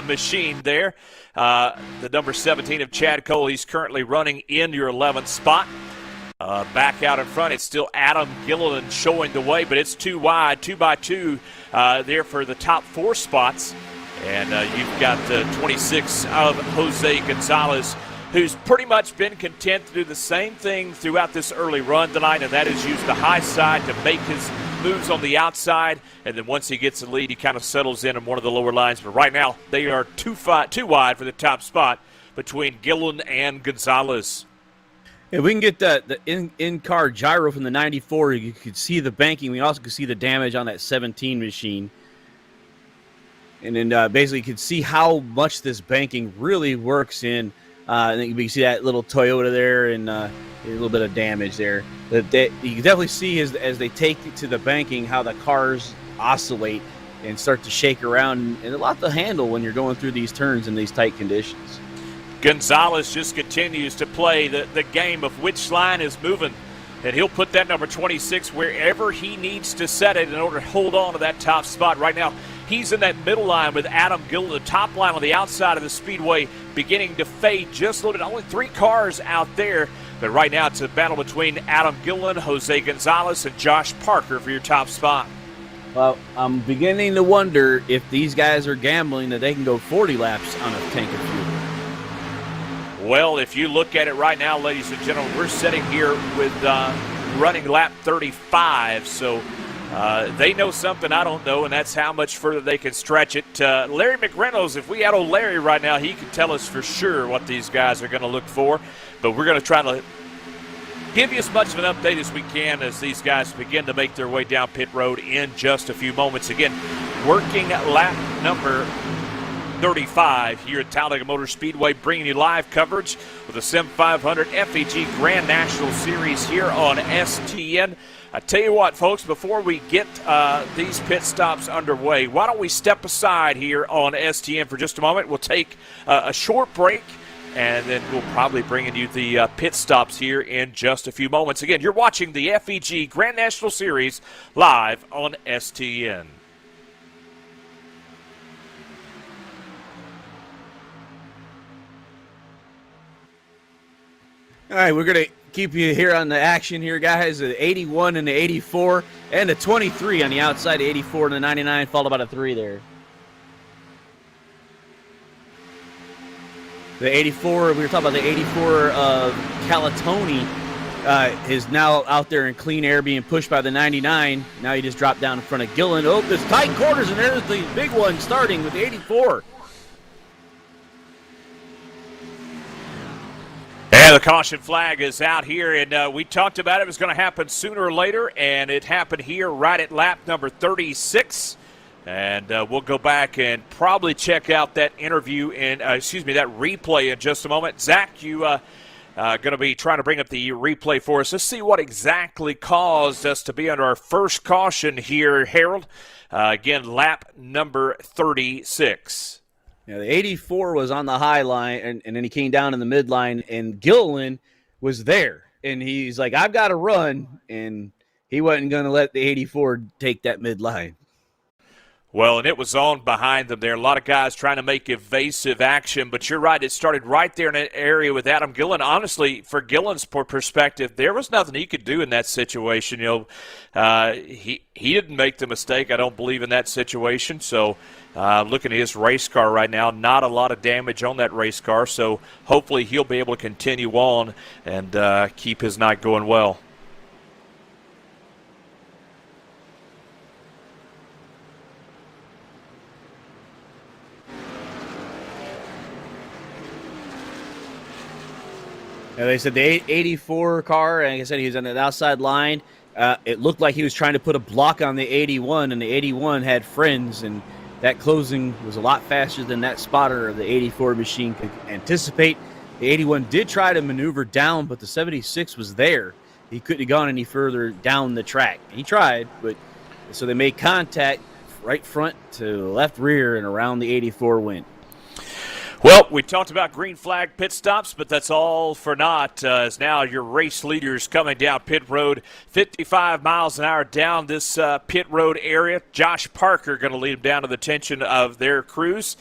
machine there. The number 17 of Chad Cole, he's currently running in your 11th spot. Back out in front, it's still Adam Gilliland showing the way, but it's too wide, 2 by 2 there for the top 4 spots. And you've got the 26 of Jose Gonzalez, who's pretty much been content to do the same thing throughout this early run tonight, and that is use the high side to make his moves on the outside, and then once he gets the lead, he kind of settles in on one of the lower lines. But right now, they are too wide for the top spot between Gillen and Gonzalez. If we can get the in-car gyro from the 94, you could see the banking. We also could see the damage on that 17 machine. And then basically you could see how much this banking really works in. And then you can see that little Toyota there and a little bit of damage there. You can definitely see as they take it to the banking how the cars oscillate and start to shake around. And a lot to handle when you're going through these turns in these tight conditions. Gonzalez just continues to play the game of which line is moving. And he'll put that number 26 wherever he needs to set it in order to hold on to that top spot. Right now, he's in that middle line with Adam Gillen, the top line on the outside of the speedway, beginning to fade just a little bit. Only 3 cars out there. But right now, it's a battle between Adam Gillen, Jose Gonzalez, and Josh Parker for your top spot. Well, I'm beginning to wonder if these guys are gambling that they can go 40 laps on a tank of fuel. Well, if you look at it right now, ladies and gentlemen, we're sitting here with running lap 35. So they know something I don't know, and that's how much further they can stretch it. Larry McReynolds, if we had old Larry right now, he could tell us for sure what these guys are going to look for. But we're going to try to give you as much of an update as we can as these guys begin to make their way down pit road in just a few moments. Again, working lap number 35 here at Talladega Motor Speedway, bringing you live coverage with the Sim500 FEG Grand National Series here on STN. I tell you what, folks, before we get these pit stops underway, why don't we step aside here on STN for just a moment? We'll take a short break, and then we'll probably bring you the pit stops here in just a few moments. Again, you're watching the FEG Grand National Series live on STN. All right, we're going to keep you here on the action here, guys. The 81 and the 84 and the 23 on the outside, the 84 and the 99, followed by the 3 there. The 84, we were talking about the 84 of Calatoni is now out there in clean air being pushed by the 99. Now he just dropped down in front of Gillen. Oh, there's tight quarters, and there's the big one starting with the 84. Yeah, the caution flag is out here, and we talked about it was going to happen sooner or later, and it happened here right at lap number 36. And we'll go back and probably check out that interview in, that replay in just a moment. Zach, you going to be trying to bring up the replay for us. Let's see what exactly caused us to be under our first caution here, Harold. Again, lap number 36. Yeah, the 84 was on the high line, and then he came down in the midline, and Gilliland was there. and he's like, I've got to run, and he wasn't going to let the 84 take that midline. Well, and it was on behind them there. A lot of guys trying to make evasive action, but you're right. It started right there in that area with Adam Gillen. Honestly, for Gillen's perspective, there was nothing he could do in that situation. He didn't make the mistake, I don't believe, in that situation. So looking at his race car right now, not a lot of damage on that race car. So hopefully he'll be able to continue on and keep his night going well. They said the 84 car, and like I said, he was on the outside line. It looked like he was trying to put a block on the 81, and the 81 had friends, and that closing was a lot faster than that spotter of the 84 machine could anticipate. The 81 did try to maneuver down, but the 76 was there. He couldn't have gone any further down the track. He tried, but so they made contact right front to left rear, and around the 84 went. Well, we talked about green flag pit stops, but that's all for naught, as now your race leaders coming down pit road, 55 miles an hour down this pit road area. Josh Parker going to lead them down to the attention of their crews.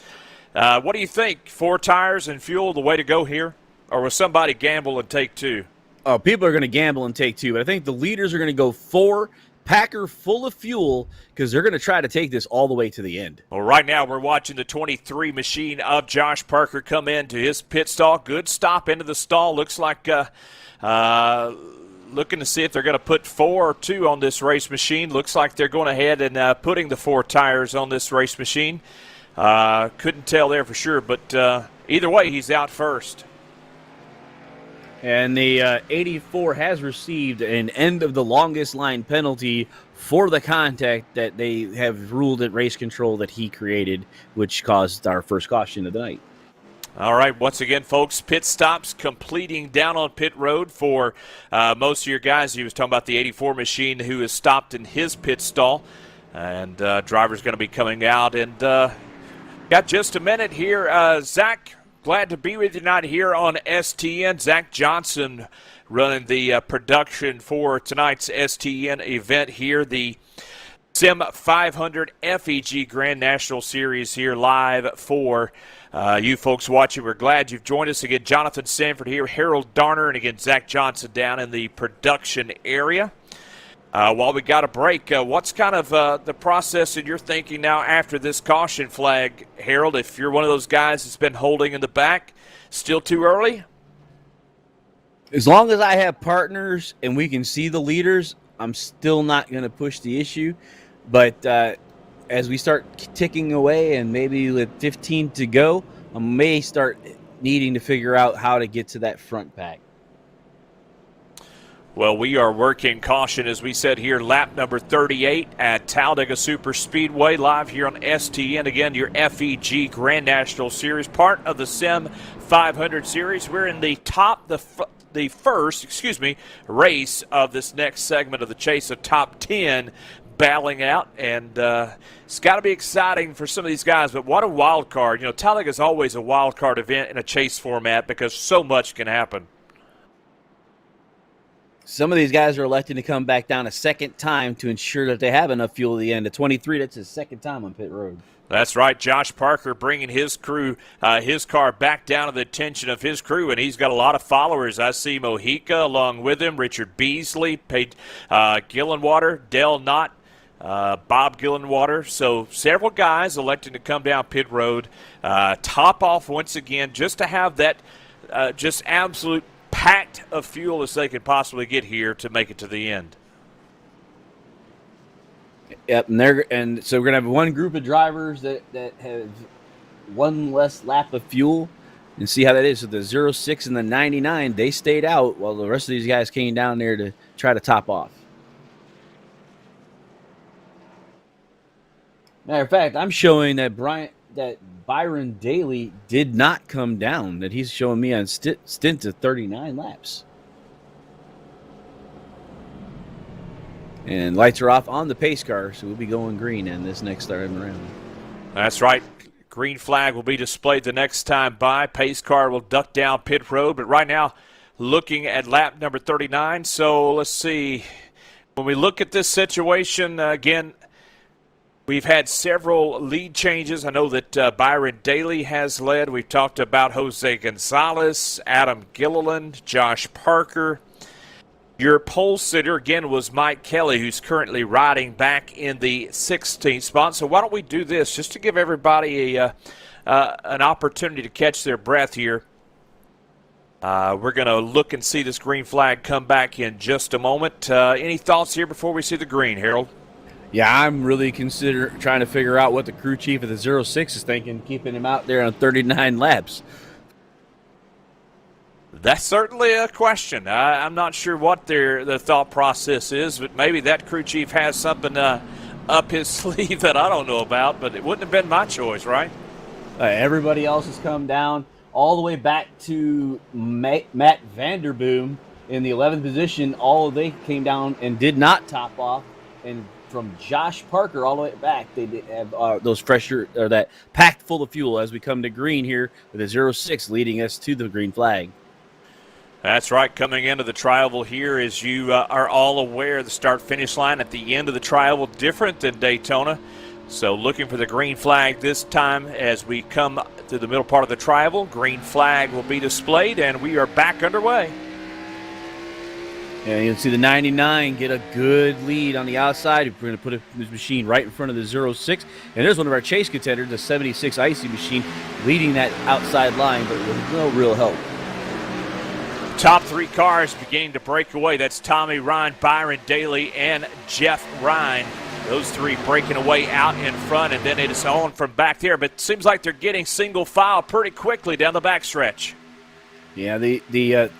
What do you think? 4 tires and fuel the way to go here? Or will somebody gamble and take 2? Oh, people are going to gamble and take 2, but I think the leaders are going to go 4, Packer full of fuel, because they're going to try to take this all the way to the end. Well, right now we're watching the 23 machine of Josh Parker come into his pit stall. Good stop into the stall. Looks like looking to see if they're going to put 4 or 2 on this race machine. Looks like they're going ahead and putting the 4 tires on this race machine. Couldn't tell there for sure, but either way, he's out first. And the 84 has received an end of the longest line penalty for the contact that they have ruled at race control that he created, which caused our first caution of the night. All right, once again, folks, pit stops completing down on pit road for most of your guys. He was talking about the 84 machine who is stopped in his pit stall, and driver's going to be coming out. And got just a minute here. Zach, glad to be with you tonight here on STN. Zach Johnson running the production for tonight's STN event here, the Sim500 FEG Grand National Series here live for you folks watching. We're glad you've joined us. Again, Jonathan Sanford here, Harold Darner, and again, Zach Johnson down in the production area. While we got a break, what's kind of the process in your thinking now after this caution flag, Harold? If you're one of those guys that's been holding in the back, still too early? As long as I have partners and we can see the leaders, I'm still not going to push the issue. But as we start ticking away and maybe with 15 to go, I may start needing to figure out how to get to that front pack. Well, we are working caution, as we said here, lap number 38 at Talladega Super Speedway, live here on STN. Again, your FEG Grand National Series, part of the Sim 500 Series. We're in the first race of this next segment of the chase, of top 10 battling out, and it's got to be exciting for some of these guys. But what a wild card! You know, Talladega is always a wild card event in a chase format because so much can happen. Some of these guys are electing to come back down a second time to ensure that they have enough fuel at the end. At 23, that's his second time on pit road. That's right. Josh Parker bringing his crew, his car back down to the attention of his crew, and he's got a lot of followers. I see Mojica along with him, Richard Beasley, Gillenwater, Dale Knott, Bob Gillenwater. So several guys electing to come down pit road, top off once again, just to have that just absolute packed of fuel as they could possibly get here to make it to the end. Yep, and so we're gonna have one group of drivers that have one less lap of fuel, and see how that is. So the 06 and the 99, they stayed out while the rest of these guys came down there to try to top off. Matter of fact, I'm showing that Byron Daly did not come down, that he's showing me on stint of 39 laps. And lights are off on the pace car, so we'll be going green in this next time around. That's right. Green flag will be displayed the next time by. Pace car will duck down pit road, but right now, looking at lap number 39. So let's see. When we look at this situation, again, we've had several lead changes. I know that Byron Daly has led. We've talked about Jose Gonzalez, Adam Gilliland, Josh Parker. Your pole sitter, again, was Mike Kelly, who's currently riding back in the 16th spot. So why don't we do this just to give everybody an opportunity to catch their breath here. We're going to look and see this green flag come back in just a moment. Any thoughts here before we see the green, Harold? Yeah, I'm really trying to figure out what the crew chief of the 06 is thinking, keeping him out there on 39 laps. That's certainly a question. I'm not sure what their thought process is, but maybe that crew chief has something up his sleeve that I don't know about, but it wouldn't have been my choice, right? Everybody else has come down all the way back to Matt Vanderboom in the 11th position. All of they came down and did not top off, and from Josh Parker all the way back, they did have those fresher or that packed full of fuel as we come to green here with a 06 leading us to the green flag. That's right. Coming into the tri-oval here, as you are all aware, the start-finish line at the end of the tri-oval different than Daytona. So looking for the green flag this time as we come to the middle part of the tri-oval. Green flag will be displayed, and we are back underway. And you'll see the 99 get a good lead on the outside. We're going to put his machine right in front of the 06. And there's one of our chase contenders, the 76 Icy machine, leading that outside line, but with no real help. Top three cars beginning to break away. That's Tommy Ryan, Byron Daly, and Jeff Ryan. Those three breaking away out in front, and then it is on from back there. But it seems like they're getting single file pretty quickly down the backstretch. Yeah, the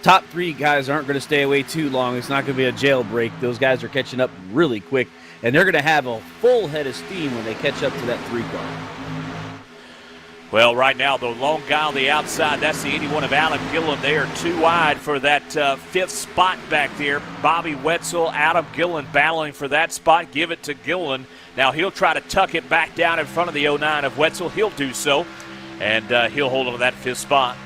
top three guys aren't going to stay away too long. It's not going to be a jailbreak. Those guys are catching up really quick, and they're going to have a full head of steam when they catch up to that 3 car. Well, right now, the long guy on the outside, that's the 81 of Adam Gilliland. They are too wide for that 5th spot back there. Bobby Wetzel, Adam Gilliland battling for that spot. Give it to Gilliland. Now he'll try to tuck it back down in front of the 09 of Wetzel. He'll do so, and he'll hold on to that 5th spot.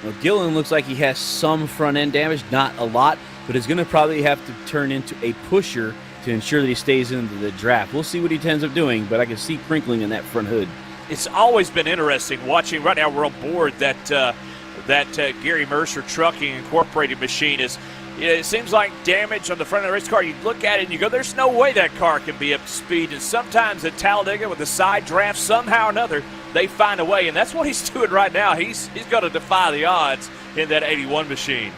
Well, Gilliland looks like he has some front-end damage, not a lot, but is going to probably have to turn into a pusher to ensure that he stays into the draft. We'll see what he ends up doing, but I can see crinkling in that front hood. It's always been interesting watching. Right now we're on board that Gary Mercer Trucking Incorporated machine. It seems like damage on the front of the race car. You look at it and you go, there's no way that car can be up to speed. And sometimes at Talladega with the side draft, somehow or another, they find a way. And that's what he's doing right now. He's going to defy the odds in that 81 machine.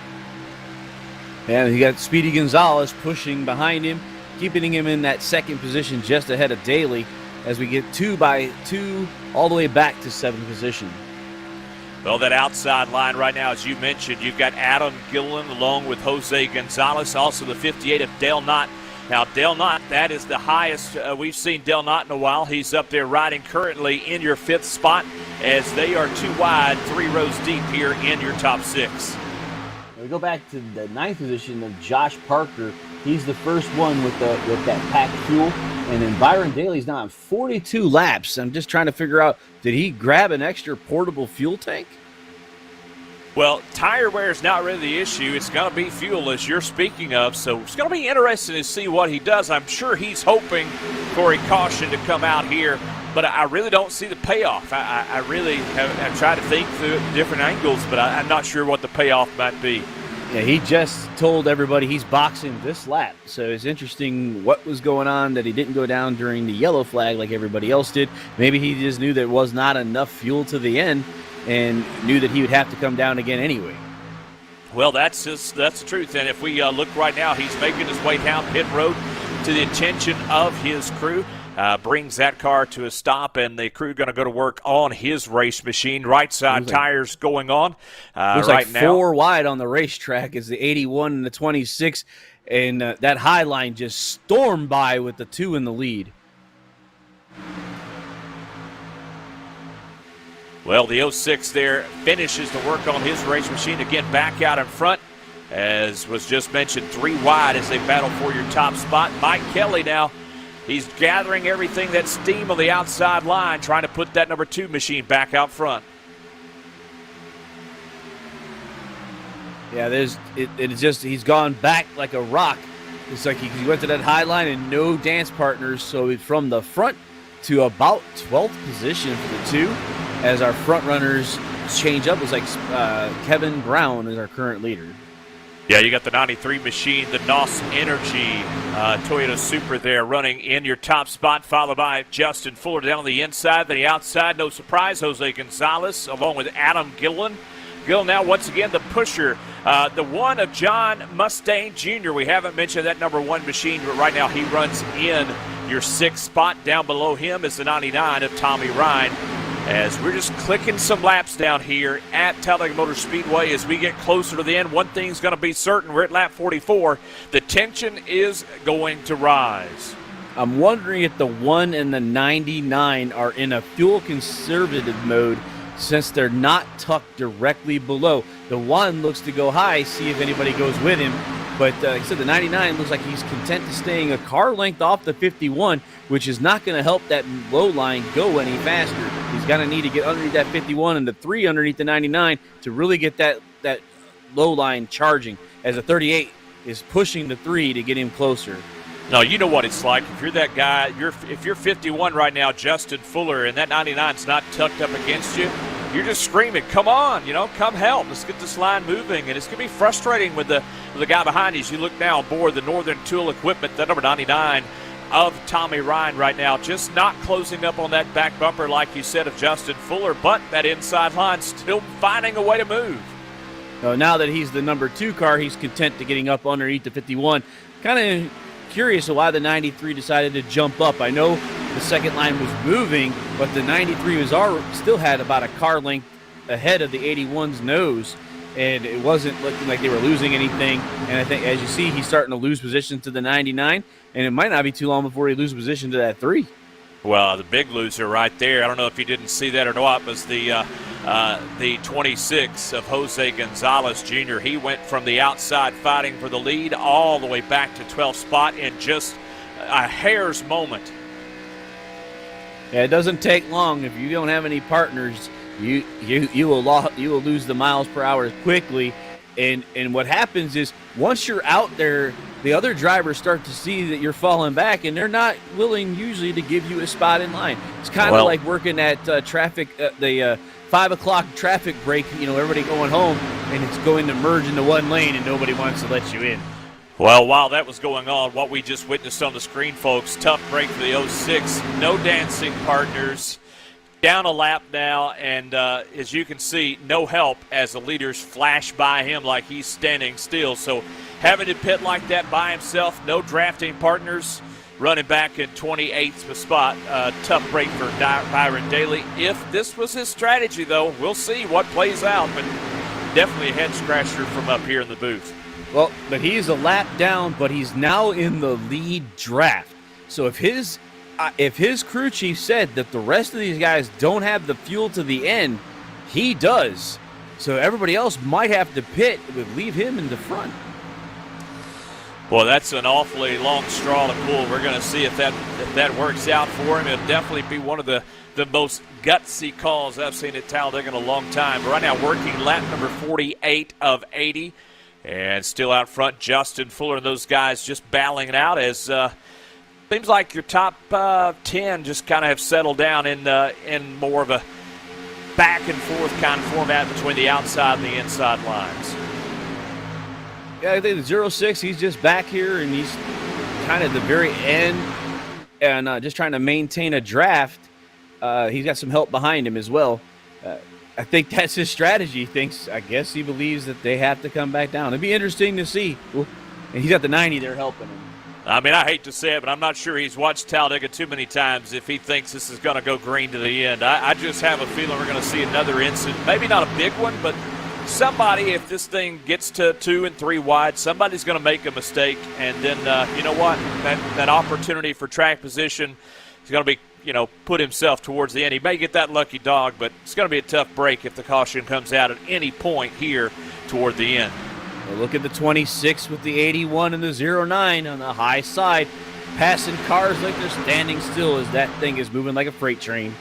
And you got Speedy Gonzalez pushing behind him, keeping him in that 2nd position just ahead of Daly, as we get 2 by 2 all the way back to 7th position. Well, that outside line right now, as you mentioned, you've got Adam Gilliland along with Jose Gonzalez, also the 58 of Dale Knott. Now, Dale Knott, that is the highest we've seen Dale Knott in a while. He's up there riding currently in your 5th spot as they are too wide, 3 rows deep here in your top 6. We go back to the 9th position of Josh Parker. He's the first one with that packed fuel. And then Byron Daly's now on 42 laps. I'm just trying to figure out, did he grab an extra portable fuel tank? Well, tire wear is not really the issue. It's going to be fuel, as you're speaking of. So it's going to be interesting to see what he does. I'm sure he's hoping for a caution to come out here, but I really don't see the payoff. I really have tried to think through different angles, but I'm not sure what the payoff might be. Yeah, he just told everybody he's boxing this lap. So it's interesting what was going on that he didn't go down during the yellow flag like everybody else did. Maybe he just knew there was not enough fuel to the end and knew that he would have to come down again anyway. Well, that's the truth. And if we look right now, he's making his way down pit road to the attention of his crew. Brings that car to a stop, and the crew going to go to work on his race machine. Right side tires going on looks right like now. 4 wide on the racetrack is the 81 and the 26, and that high line just stormed by with the 2 in the lead. Well, the 06 there finishes the work on his race machine. Again, back out in front, as was just mentioned, 3 wide as they battle for your top spot. Mike Kelly now, he's gathering everything, that steam on the outside line, trying to put that number 2 machine back out front. Yeah, it's just he's gone back like a rock. It's like he went to that high line and no dance partners. So from the front to about 12th position for the two, as our front runners change up. It's like Kevin Brown is our current leader. Yeah, you got the 93 machine, the NOS Energy Toyota Supra there running in your top spot, followed by Justin Fuller down on the inside. Then the outside, no surprise, Jose Gonzalez along with Adam Gillen. Gillen now once again the pusher, the one of John Mustaine Jr. We haven't mentioned that number 1 machine, but right now he runs in your 6th spot. Down below him is the 99 of Tommy Ryan. As we're just clicking some laps down here at Talladega Motor Speedway as we get closer to the end. One thing's going to be certain. We're at lap 44. The tension is going to rise. I'm wondering if the 1 and the 99 are in a fuel conservative mode since they're not tucked directly below. The 1 looks to go high, see if anybody goes with him. But like I said, the 99 looks like he's content to staying a car length off the 51, which is not going to help that low line go any faster. He's going to need to get underneath that 51 and the 3 underneath the 99 to really get that low line charging, as the 38 is pushing the 3 to get him closer. No, you know what it's like. If you're that guy, if you're 51 right now, Justin Fuller, and that 99's not tucked up against you, you're just screaming, come on, come help. Let's get this line moving. And it's going to be frustrating with the guy behind you. As you look now aboard the Northern Tool Equipment, that number 99 of Tommy Ryan right now, just not closing up on that back bumper like you said of Justin Fuller, but that inside line still finding a way to move. Now that he's the number 2 car, he's content to getting up underneath the 51. Kind of curious why the 93 decided to jump up. I know the second line was moving, but the 93 was still had about a car length ahead of the 81's nose, and it wasn't looking like they were losing anything. And I think, as you see, he's starting to lose position to the 99, and it might not be too long before he loses position to that 3. Well, the big loser right there, I don't know if you didn't see that or not, was the 26 of Jose Gonzalez Jr. He went from the outside fighting for the lead all the way back to 12th spot in just a hair's moment. Yeah, it doesn't take long. If you don't have any partners, you will lose the miles per hour quickly. And what happens is, once you're out there, the other drivers start to see that you're falling back, and they're not willing usually to give you a spot in line. It's kind of like working at traffic, the 5 o'clock traffic break. Everybody going home, and it's going to merge into one lane, and nobody wants to let you in. Well, while that was going on, what we just witnessed on the screen, folks, tough break for the 06. No dancing partners. Down a lap now, and as you can see, no help as the leaders flash by him like he's standing still. So having to pit like that by himself, no drafting partners, running back in 28th spot. Tough break for Byron Daly. If this was his strategy, though, we'll see what plays out, but definitely a head-scratcher from up here in the booth. Well, but he's a lap down, but he's now in the lead draft. So if his crew chief said that the rest of these guys don't have the fuel to the end, he does. So everybody else might have to pit, it would leave him in the front. Well, that's an awfully long straw to pull. We're going to see if that works out for him. It'll definitely be one of the most gutsy calls I've seen at Talladega in a long time. But right now, working lap number 48 of 80. And still out front, Justin Fuller and those guys just battling it out as seems like your top 10 just kind of have settled down in more of a back and forth kind of format between the outside and the inside lines. Yeah, I think the 06, he's just back here, and he's kind of at the very end and just trying to maintain a draft. He's got some help behind him as well. I think that's his strategy. I guess he believes that they have to come back down. It'd be interesting to see. And he's got the 90 there helping him. I mean, I hate to say it, but I'm not sure he's watched Talladega too many times if he thinks this is going to go green to the end. I just have a feeling we're going to see another incident. Maybe not a big one, but somebody, if this thing gets to 2 and 3 wide, somebody's going to make a mistake. And then, you know what, that opportunity for track position is going to be, put himself towards the end. He may get that lucky dog, but it's going to be a tough break if the caution comes out at any point here toward the end. Well, look at the 26 with the 81 and the 09 on the high side, passing cars like they're standing still as that thing is moving like a freight train.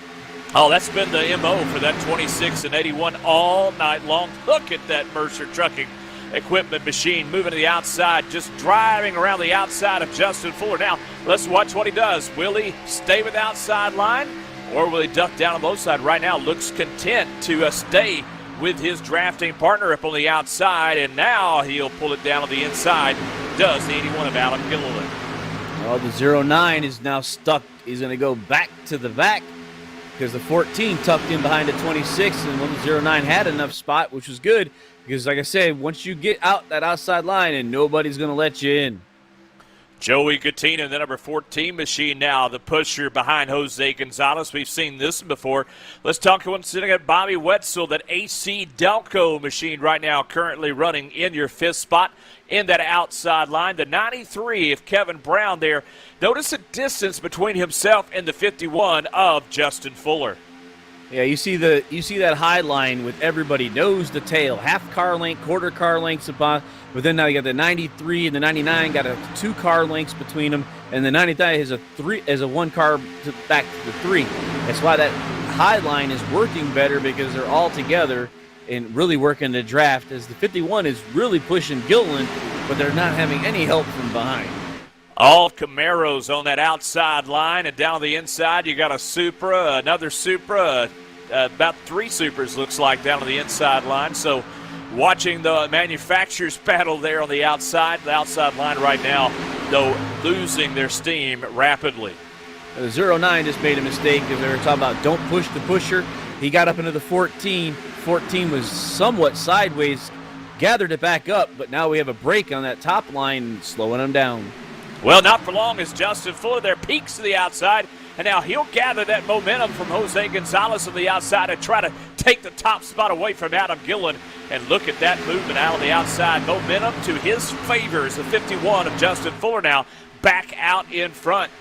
Oh, that's been the MO for that 26 and 81 all night long. Look at that Mercer Trucking equipment machine moving to the outside, just driving around the outside of Justin Fuller. Now, let's watch what he does. Will he stay with the outside line, or will he duck down on the low side? Right now, looks content to stay with his drafting partner up on the outside, and now he'll pull it down on the inside. Does the 81 of Adam Gilliland. Well, the 09 is now stuck. He's going to go back to the back because the 14 tucked in behind the 26, and when the 09 had enough spot, which was good because, like I said, once you get out that outside line, and nobody's going to let you in. Joey Katina, the number 14 machine now, the pusher behind Jose Gonzalez. We've seen this before. Let's talk one sitting at Bobby Wetzel, that AC Delco machine right now currently running in your fifth spot in that outside line. The 93 of Kevin Brown there. Notice the distance between himself and the 51 of Justin Fuller. Yeah, you see that high line with everybody nose to tail, half car length, quarter car lengths upon. But then now you got the 93 and the 99 got a 2 car lengths between them, and the 99 has a 1 car back to the 3. That's why that high line is working better, because they're all together and really working the draft. As the 51 is really pushing Gilliland, but they're not having any help from behind. All Camaros on that outside line, and down the inside you got a Supra, another Supra, about 3 Supras looks like down on the inside line. So watching the manufacturers battle there on the outside line right now, though losing their steam rapidly. The 09 just made a mistake because they were talking about don't push the pusher. He got up into the 14. 14 was somewhat sideways, gathered it back up, but now we have a break on that top line, slowing him down. Well, not for long as Justin Fuller there peaks to the outside, and now he'll gather that momentum from Jose Gonzalez on the outside and try to take the top spot away from Adam Gilliland. And look at that movement out on the outside. Momentum to his favor as the 51 of Justin Fuller now back out in front.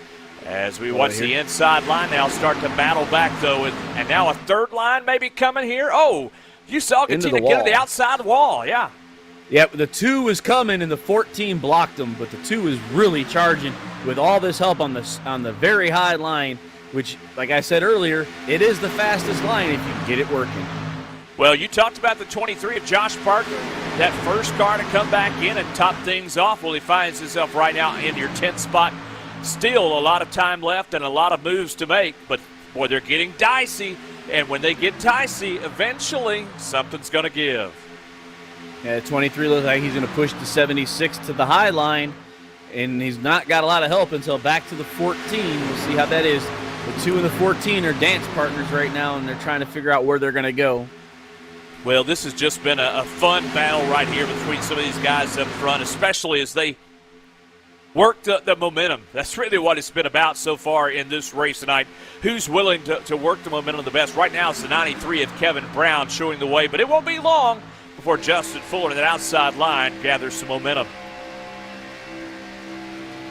As we watch the inside line now start to battle back, though, and now a third line maybe coming here. Oh, you saw Katina get to the outside wall, yeah. Yep, the 2 was coming and the 14 blocked him, but the 2 is really charging with all this help on the very high line, which, like I said earlier, it is the fastest line if you can get it working. Well, you talked about the 23 of Josh Parker, that first car to come back in and top things off. Well, he finds himself right now in your 10th spot. Still a lot of time left and a lot of moves to make, but, boy, they're getting dicey, and when they get dicey, eventually something's going to give. Yeah, 23 looks like he's going to push the 76 to the high line, and he's not got a lot of help until back to the 14. We'll see how that is. The 2 and the 14 are dance partners right now, and they're trying to figure out where they're going to go. Well, this has just been a fun battle right here between some of these guys up front, especially as they work the momentum. That's really what it's been about so far in this race tonight. Who's willing to work the momentum the best? Right now it's the 93 of Kevin Brown showing the way, but it won't be long before Justin Fuller in that outside line gathers some momentum.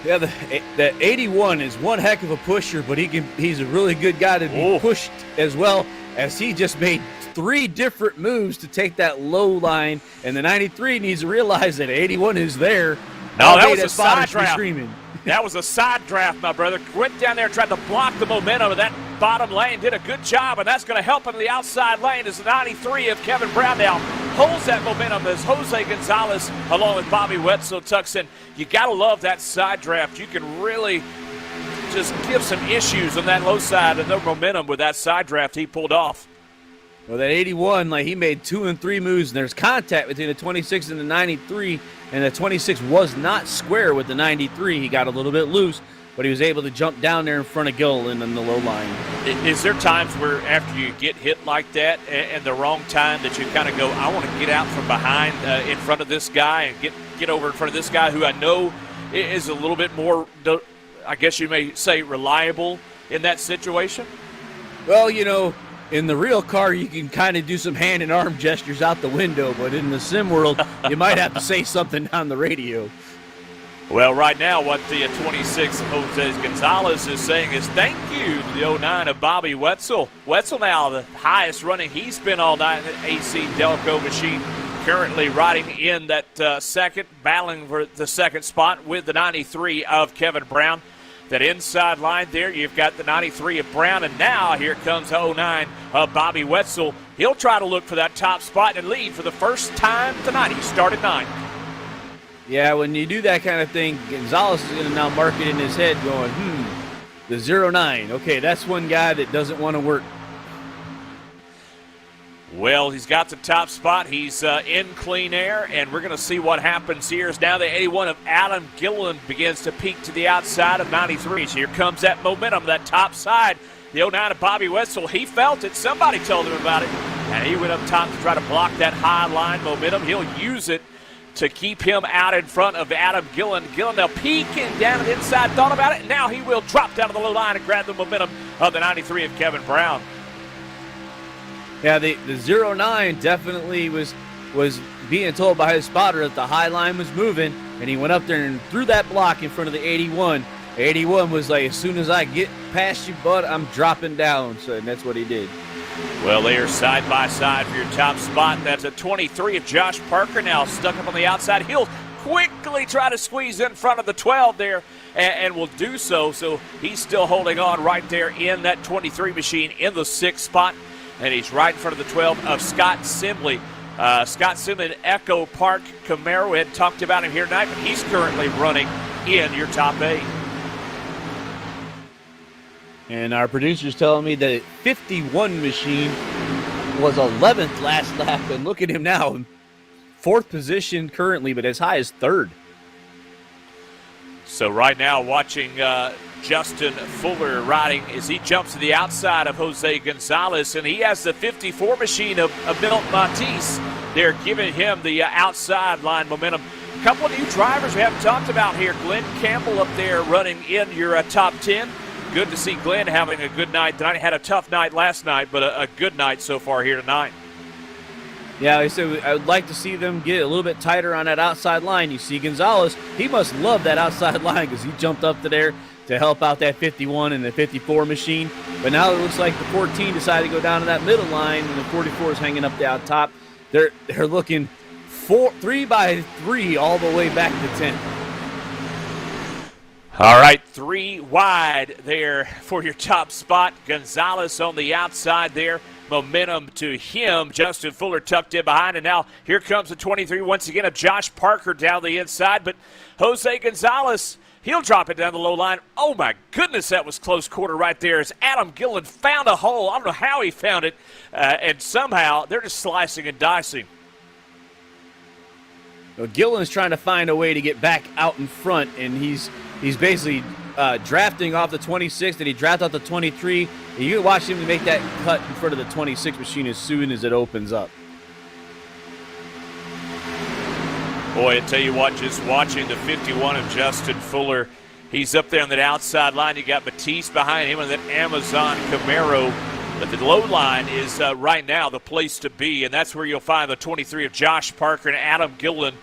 Yeah, the 81 is one heck of a pusher, but he's a really good guy to be pushed as well, as he just made 3 different moves to take that low line, and the 93 needs to realize that 81 is there. No, that was a side draft. Screaming. That was a side draft, my brother. Went down there, tried to block the momentum of that bottom lane, did a good job, and that's going to help him in the outside lane as the 93 of Kevin Brown now holds that momentum as Jose Gonzalez, along with Bobby Wetzel, tucks in. You got to love that side draft. You can really just give some issues on that low side and no momentum with that side draft he pulled off. Well, that 81, like, he made 2 and 3 moves, and there's contact between the 26 and the 93, and the 26 was not square with the 93. He got a little bit loose, but he was able to jump down there in front of Gilliland on the low line. Is there times where after you get hit like that and the wrong time that you kind of go, I want to get out from behind in front of this guy and get over in front of this guy who I know is a little bit more, I guess you may say, reliable in that situation? Well, you know, in the real car, you can kind of do some hand and arm gestures out the window, but in the sim world, you might have to say something on the radio. Well, right now, what the 26 Jose Gonzalez is saying is thank you to the 09 of Bobby Wetzel. Wetzel now the highest running he's been all night in the AC Delco machine, currently riding in that second, battling for the second spot with the 93 of Kevin Brown. that inside line there. You've got the 93 of Brown, and now here comes 09 of Bobby Wetzel. He'll try to look for that top spot and lead for the first time tonight. He started 9. Yeah, when you do that kind of thing, Gonzalez is going to now mark it in his head going, the 09. Okay, that's one guy that doesn't want to work. Well, he's got the top spot. He's in clean air, and we're going to see what happens here as now the 81 of Adam Gilliland begins to peek to the outside of 93. So here comes that momentum, that top side. The 09 of Bobby Wetzel, he felt it. Somebody told him about it, and he went up top to try to block that high line momentum. He'll use it to keep him out in front of Adam Gilliland. Gilliland now peeking down the inside, thought about it, and now he will drop down to the low line and grab the momentum of the 93 of Kevin Brown. Yeah, the 09 definitely was being told by his spotter that the high line was moving, and he went up there and threw that block in front of the 81. The 81 was like, as soon as I get past you, bud, I'm dropping down. So and that's what he did. Well, they are side by side for your top spot. That's a 23 of Josh Parker now stuck up on the outside. He'll quickly try to squeeze in front of the 12 there and will do so. So he's still holding on right there in that 23 machine in the 6th spot. And he's right in front of the 12 of Scott Simley. Scott Simley, Echo Park Camaro. We hadn't talked about him here tonight, but he's currently running in your top 8. And our producer's telling me that 51 machine was 11th last lap. And look at him now. 4th position currently, but as high as 3rd. So right now watching Justin Fuller riding as he jumps to the outside of Jose Gonzalez, and he has the 54 machine of Milt Matisse. They're giving him the outside line momentum. A couple of new drivers we haven't talked about here. Glenn Campbell up there running in your top 10. Good to see Glenn having a good night tonight. Had a tough night last night, but a good night so far here tonight. Yeah, I would like to see them get a little bit tighter on that outside line. You see Gonzalez, he must love that outside line because he jumped up to there to help out that 51 and the 54 machine. But now it looks like the 14 decided to go down to that middle line, and the 44 is hanging up the out top. They're looking 3 by 3 all the way back to 10. All right, 3 wide there for your top spot. Gonzalez on the outside there. Momentum to him. Justin Fuller tucked in behind, and now here comes the 23 once again of Josh Parker down the inside. But Jose Gonzalez, he'll drop it down the low line. Oh, my goodness, that was close quarter right there as Adam Gilliland found a hole. I don't know how he found it, and somehow they're just slicing and dicing. Well, Gilliland's trying to find a way to get back out in front, and he's basically drafting off the 26, and he drafted off the 23. And you can watch him make that cut in front of the 26 machine as soon as it opens up. Boy, I tell you what, just watching the 51 of Justin Fuller, he's up there on that outside line. You got Matisse behind him on that Amazon Camaro. But the low line is right now the place to be, and that's where you'll find the 23 of Josh Parker and Adam Gilliland.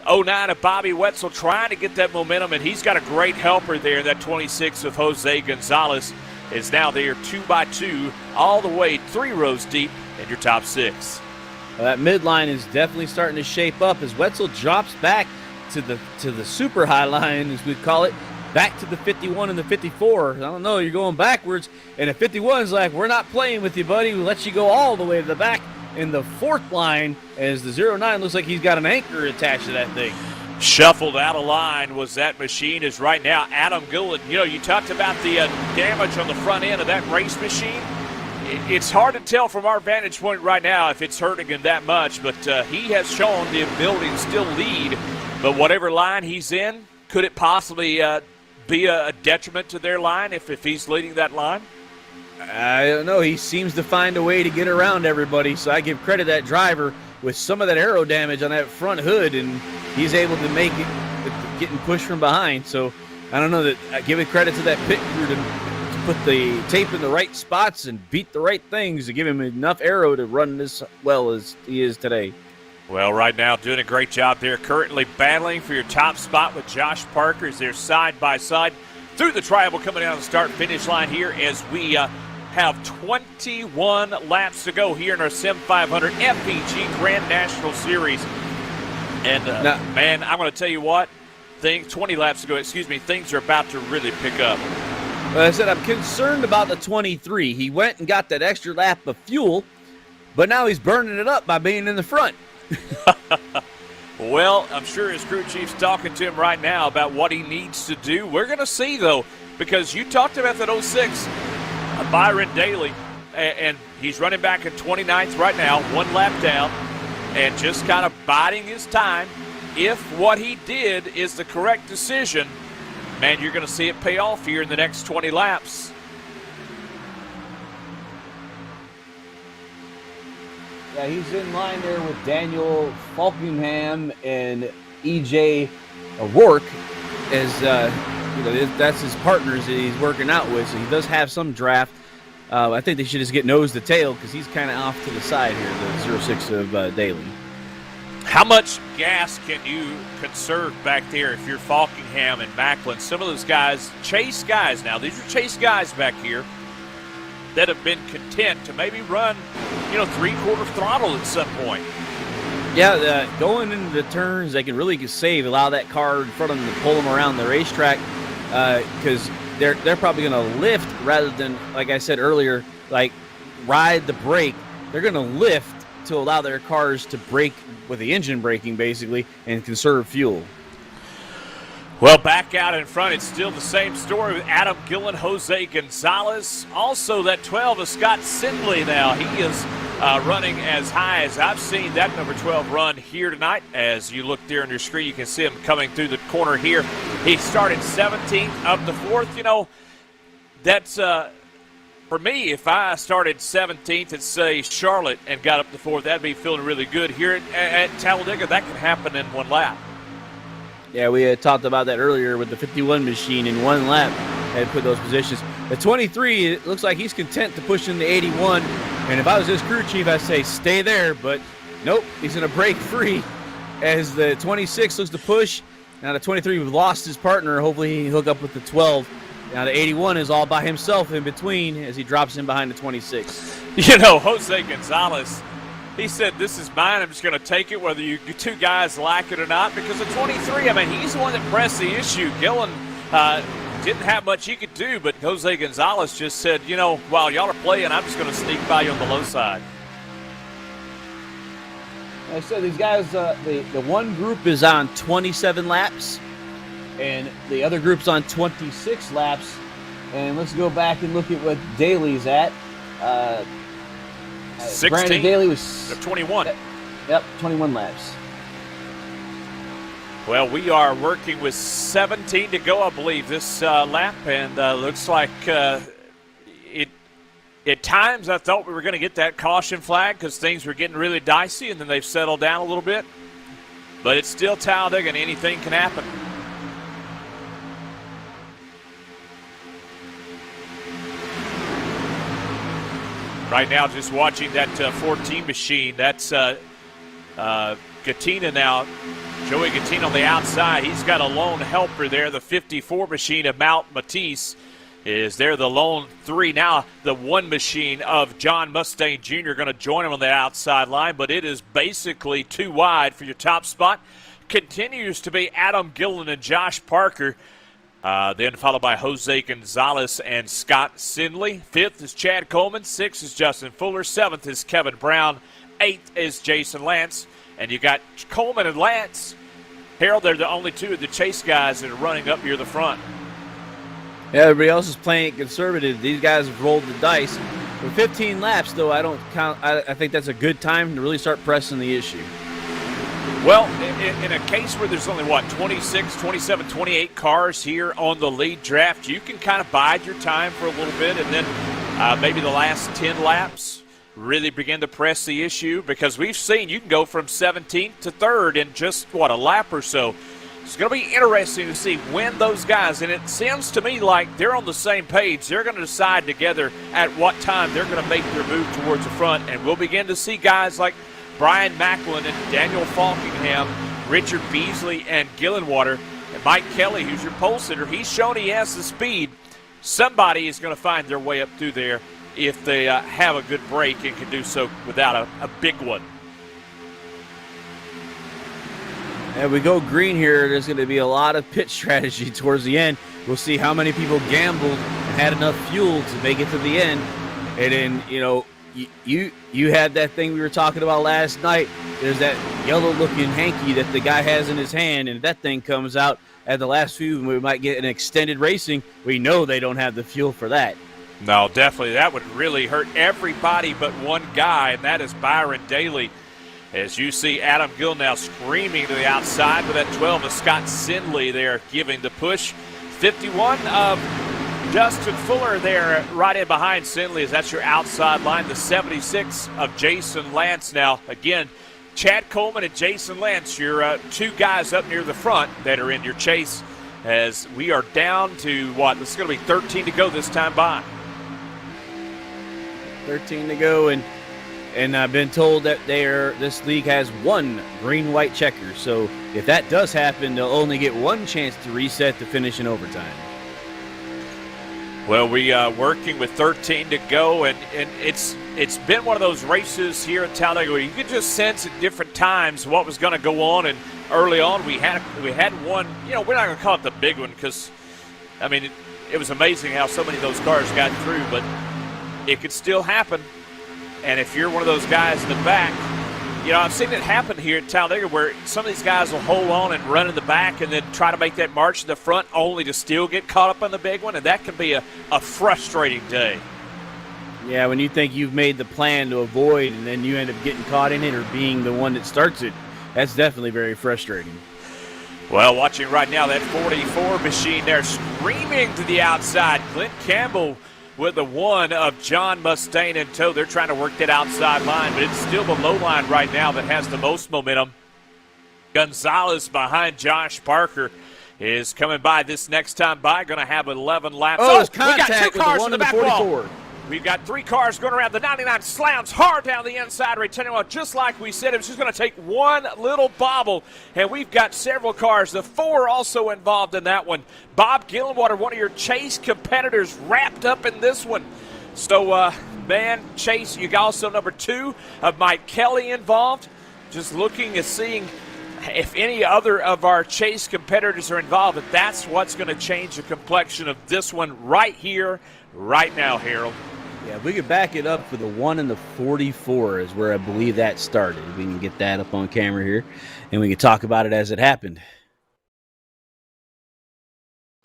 09 of Bobby Wetzel trying to get that momentum, and he's got a great helper there. That 26 of Jose Gonzalez is now there 2 by 2 all the way 3 rows deep in your top 6. Well, that midline is definitely starting to shape up as Wetzel drops back to the super high line, as we call it, back to the 51 and the 54. I don't know, you're going backwards, and the 51 is like, we're not playing with you, buddy. We'll let you go all the way to the back. In the 4th line, as the 09 looks like he's got an anchor attached to that thing. Shuffled out of line was that machine is right now Adam Gilliland. You know, you talked about the damage on the front end of that race machine. It's hard to tell from our vantage point right now if it's hurting him that much, but he has shown the ability to still lead. But whatever line he's in, could it possibly be a detriment to their line if he's leading that line? I don't know. He seems to find a way to get around everybody, so I give credit to that driver with some of that aero damage on that front hood, and he's able to make it getting pushed from behind. So I don't know that I give it credit to that pit crew to put the tape in the right spots and beat the right things to give him enough aero to run as well as he is today. Well, right now doing a great job there. Currently battling for your top spot with Josh Parker as they're side by side through the triangle coming down the start-finish line here as we have 21 laps to go here in our Sim500 FEG Grand National Series. And, man, I'm going to tell you what, 20 laps ago, things are about to really pick up. Well, I said I'm concerned about the 23. He went and got that extra lap of fuel, but now he's burning it up by being in the front. Well, I'm sure his crew chief's talking to him right now about what he needs to do. We're going to see, though, because you talked about that 06, Byron Daly, and he's running back in 29th right now, 1 lap down, and just kind of biding his time. If what he did is the correct decision, man, you're going to see it pay off here in the next 20 laps. Yeah, he's in line there with Daniel Falkingham and EJ Rourke as that's his partners that he's working out with. So he does have some draft. I think they should just get nose to tail because he's kind of off to the side here, the 06 of Daly. How much gas can you conserve back there if you're Falkingham and Macklin? Some of those guys, chase guys now. These are chase guys back here that have been content to maybe run, 3/4 throttle at some point. Yeah, going into the turns, they can really allow that car in front of them to pull them around the racetrack because they're probably going to lift rather than, like I said earlier, like ride the brake. They're going to lift to allow their cars to brake with the engine braking, basically, and conserve fuel. Well, back out in front, it's still the same story with Adam Gillen, Jose Gonzalez. Also, that 12 is Scott Sindley now. He is running as high as I've seen that number 12 run here tonight. As you look there on your screen, you can see him coming through the corner here. He started 17th up to 4th. That's for me, if I started 17th at, say, Charlotte and got up to 4th, that'd be feeling really good. Here at Talladega, that can happen in 1 lap. Yeah, we had talked about that earlier with the 51 machine in 1 lap had put those positions. The 23, it looks like he's content to push in the 81. And if I was his crew chief, I'd say stay there. But nope, he's going to break free as the 26 looks to push. Now the 23 lost his partner. Hopefully he hook up with the 12. Now the 81 is all by himself in between as he drops in behind the 26. Jose Gonzalez, he said, this is mine. I'm just going to take it whether you two guys like it or not. Because the 23, he's the one that pressed the issue. Gillen didn't have much he could do, but Jose Gonzalez just said, while y'all are playing, I'm just going to sneak by you on the low side. Like I said, these guys, the one group is on 27 laps, and the other group's on 26 laps. And let's go back and look at what Daly's at. 16. Brandon Daly was 21. Yep, 21 laps. Well, we are working with 17 to go, I believe, this lap, and looks like at times I thought we were going to get that caution flag because things were getting really dicey, and then they've settled down a little bit. But it's still Talladega, and anything can happen. Right now, just watching that 14 machine. That's Gattina now. Joey Gattina on the outside. He's got a lone helper there. The 54 machine of Mount Matisse is there. The lone 3. Now the 1 machine of John Mustaine Jr. going to join him on the outside line, but it is basically too wide for your top spot. Continues to be Adam Gillen and Josh Parker. Then followed by Jose Gonzalez and Scott Sindley. 5th is Chad Coleman. 6th is Justin Fuller. 7th is Kevin Brown. 8th is Jason Lance. And you got Coleman and Lance. Harold, they're the only 2 of the chase guys that are running up near the front. Yeah, everybody else is playing it conservative. These guys have rolled the dice. With 15 laps, though, I think that's a good time to really start pressing the issue. Well, in a case where there's only, 26, 27, 28 cars here on the lead draft, you can kind of bide your time for a little bit, and then maybe the last 10 laps really begin to press the issue, because we've seen you can go from 17th to 3rd in just, a lap or so. It's going to be interesting to see when those guys, and it seems to me like they're on the same page. They're going to decide together at what time they're going to make their move towards the front, and we'll begin to see guys like Brian Macklin and Daniel Falkingham, Richard Beasley and Gillenwater, and Mike Kelly, who's your pole sitter. He's shown he has the speed. Somebody is going to find their way up through there if they have a good break and can do so without a big one. And we go green here. There's going to be a lot of pit strategy towards the end. We'll see how many people gambled and had enough fuel to make it to the end. And then, you know, you had that thing we were talking about last night. There's that yellow-looking hanky that the guy has in his hand, and if that thing comes out at the last few, we might get an extended racing. We know they don't have the fuel for that. No, definitely. That would really hurt everybody but one guy, and that is Byron Daly. As you see Adam Gill now screaming to the outside with that 12 of Scott Sindley there giving the push. 51 of Justin Fuller there right in behind Sindley as that's your outside line. The 76 of Jason Lance now. Again, Chad Coleman and Jason Lance, your two guys up near the front that are in your chase as we are down to what? This is going to be 13 to go this time by. 13 to go, and I've been told that this league has one green-white checker. So if that does happen, they'll only get one chance to reset to finish in overtime. Well, we are working with 13 to go, and it's been one of those races here at Talladega where you could just sense at different times what was going to go on. And early on, we had one. You know, we're not going to call it the big one because, I mean, it was amazing how so many of those cars got through, but it could still happen. And if you're one of those guys in the back, you know, I've seen it happen here at Talladega where some of these guys will hold on and run in the back and then try to make that march to the front only to still get caught up on the big one, and that can be a frustrating day. Yeah, when you think you've made the plan to avoid and then you end up getting caught in it or being the one that starts it, that's definitely very frustrating. Well, watching right now, that 44 machine there screaming to the outside. Clint Campbell with the one of John Mustaine in tow. They're trying to work that outside line, but it's still the low line right now that has the most momentum. Gonzalez behind Josh Parker is coming by this next time by, going to have 11 laps. Oh, it's we got contact two with the cars one in the in the back 44. wall. We've got three cars going around. The 99 slams hard down the inside, returning well, just like we said. It was just going to take one little bobble, and we've got several cars. The four also involved in that one. Bob Gillenwater, one of your Chase competitors, wrapped up in this one. So, man, Chase, you got also number 2 of Mike Kelly involved. Just looking and seeing if any other of our Chase competitors are involved, but that's what's going to change the complexion of this one right here, right now, Harold. Yeah, if we could back it up for the 1 and the 44 is where I believe that started. We can get that up on camera here, and we can talk about it as it happened.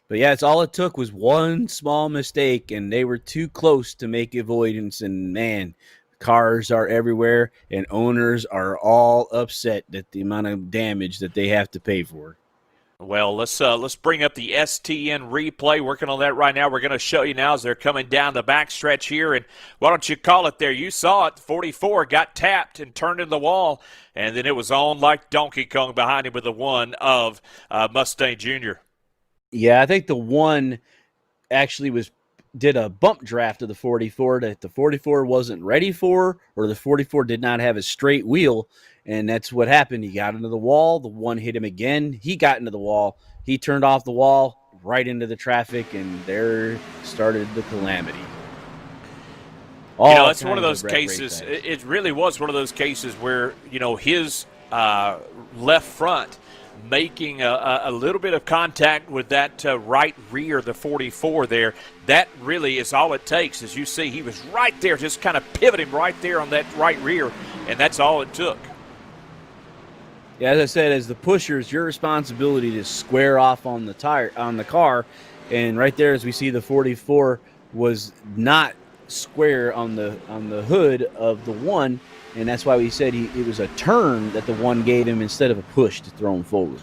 But yeah, it's all it took was one small mistake, and they were too close to make avoidance. And man, cars are everywhere, and owners are all upset at the amount of damage that they have to pay for. Well, let's bring up the STN replay. Working on that right now. We're going to show you now as they're coming down the backstretch here. And why don't you call it there? You saw it. 44 got tapped and turned in the wall, and then it was on like Donkey Kong behind him with the one of Mustaine Jr. Yeah, I think the one actually did a bump draft of the 44 that the 44 wasn't ready for, or the 44 did not have a straight wheel. And that's what happened. He got into the wall. The one hit him again. He got into the wall. He turned off the wall right into the traffic, and there started the calamity. It's one of those cases. It really was one of those cases where, you know, his left front making a little bit of contact with that right rear, the 44 there. That really is all it takes. As you see, he was right there, just kind of pivoting right there on that right rear, and that's all it took. Yeah, as I said, as the pusher, it's your responsibility to square off on the car, and right there, as we see, the 44 was not square on the hood of the one, and that's why we said it was a turn that the one gave him instead of a push to throw him forward.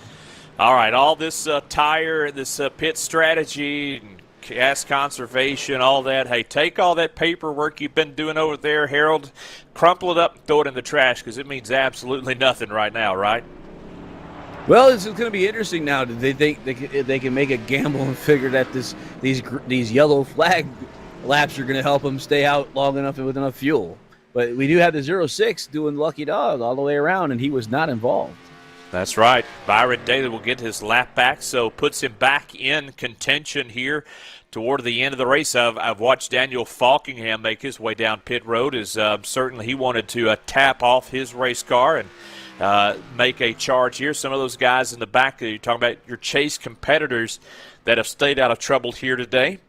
All right, all this tire, this pit strategy, gas conservation, all that. Hey, take all that paperwork you've been doing over there, Harold, crumple it up and throw it in the trash because it means absolutely nothing right now, right? Well, this is going to be interesting now. Do they think they can make a gamble and figure that these yellow flag laps are going to help them stay out long enough and with enough fuel? But we do have the 06 doing Lucky Dog all the way around, and he was not involved. That's right. Byron Daly will get his lap back, so puts him back in contention here toward the end of the race. I've watched Daniel Falkingham make his way down pit road. As certainly he wanted to tap off his race car and make a charge here. Some of those guys in the back, you're talking about your chase competitors that have stayed out of trouble here today.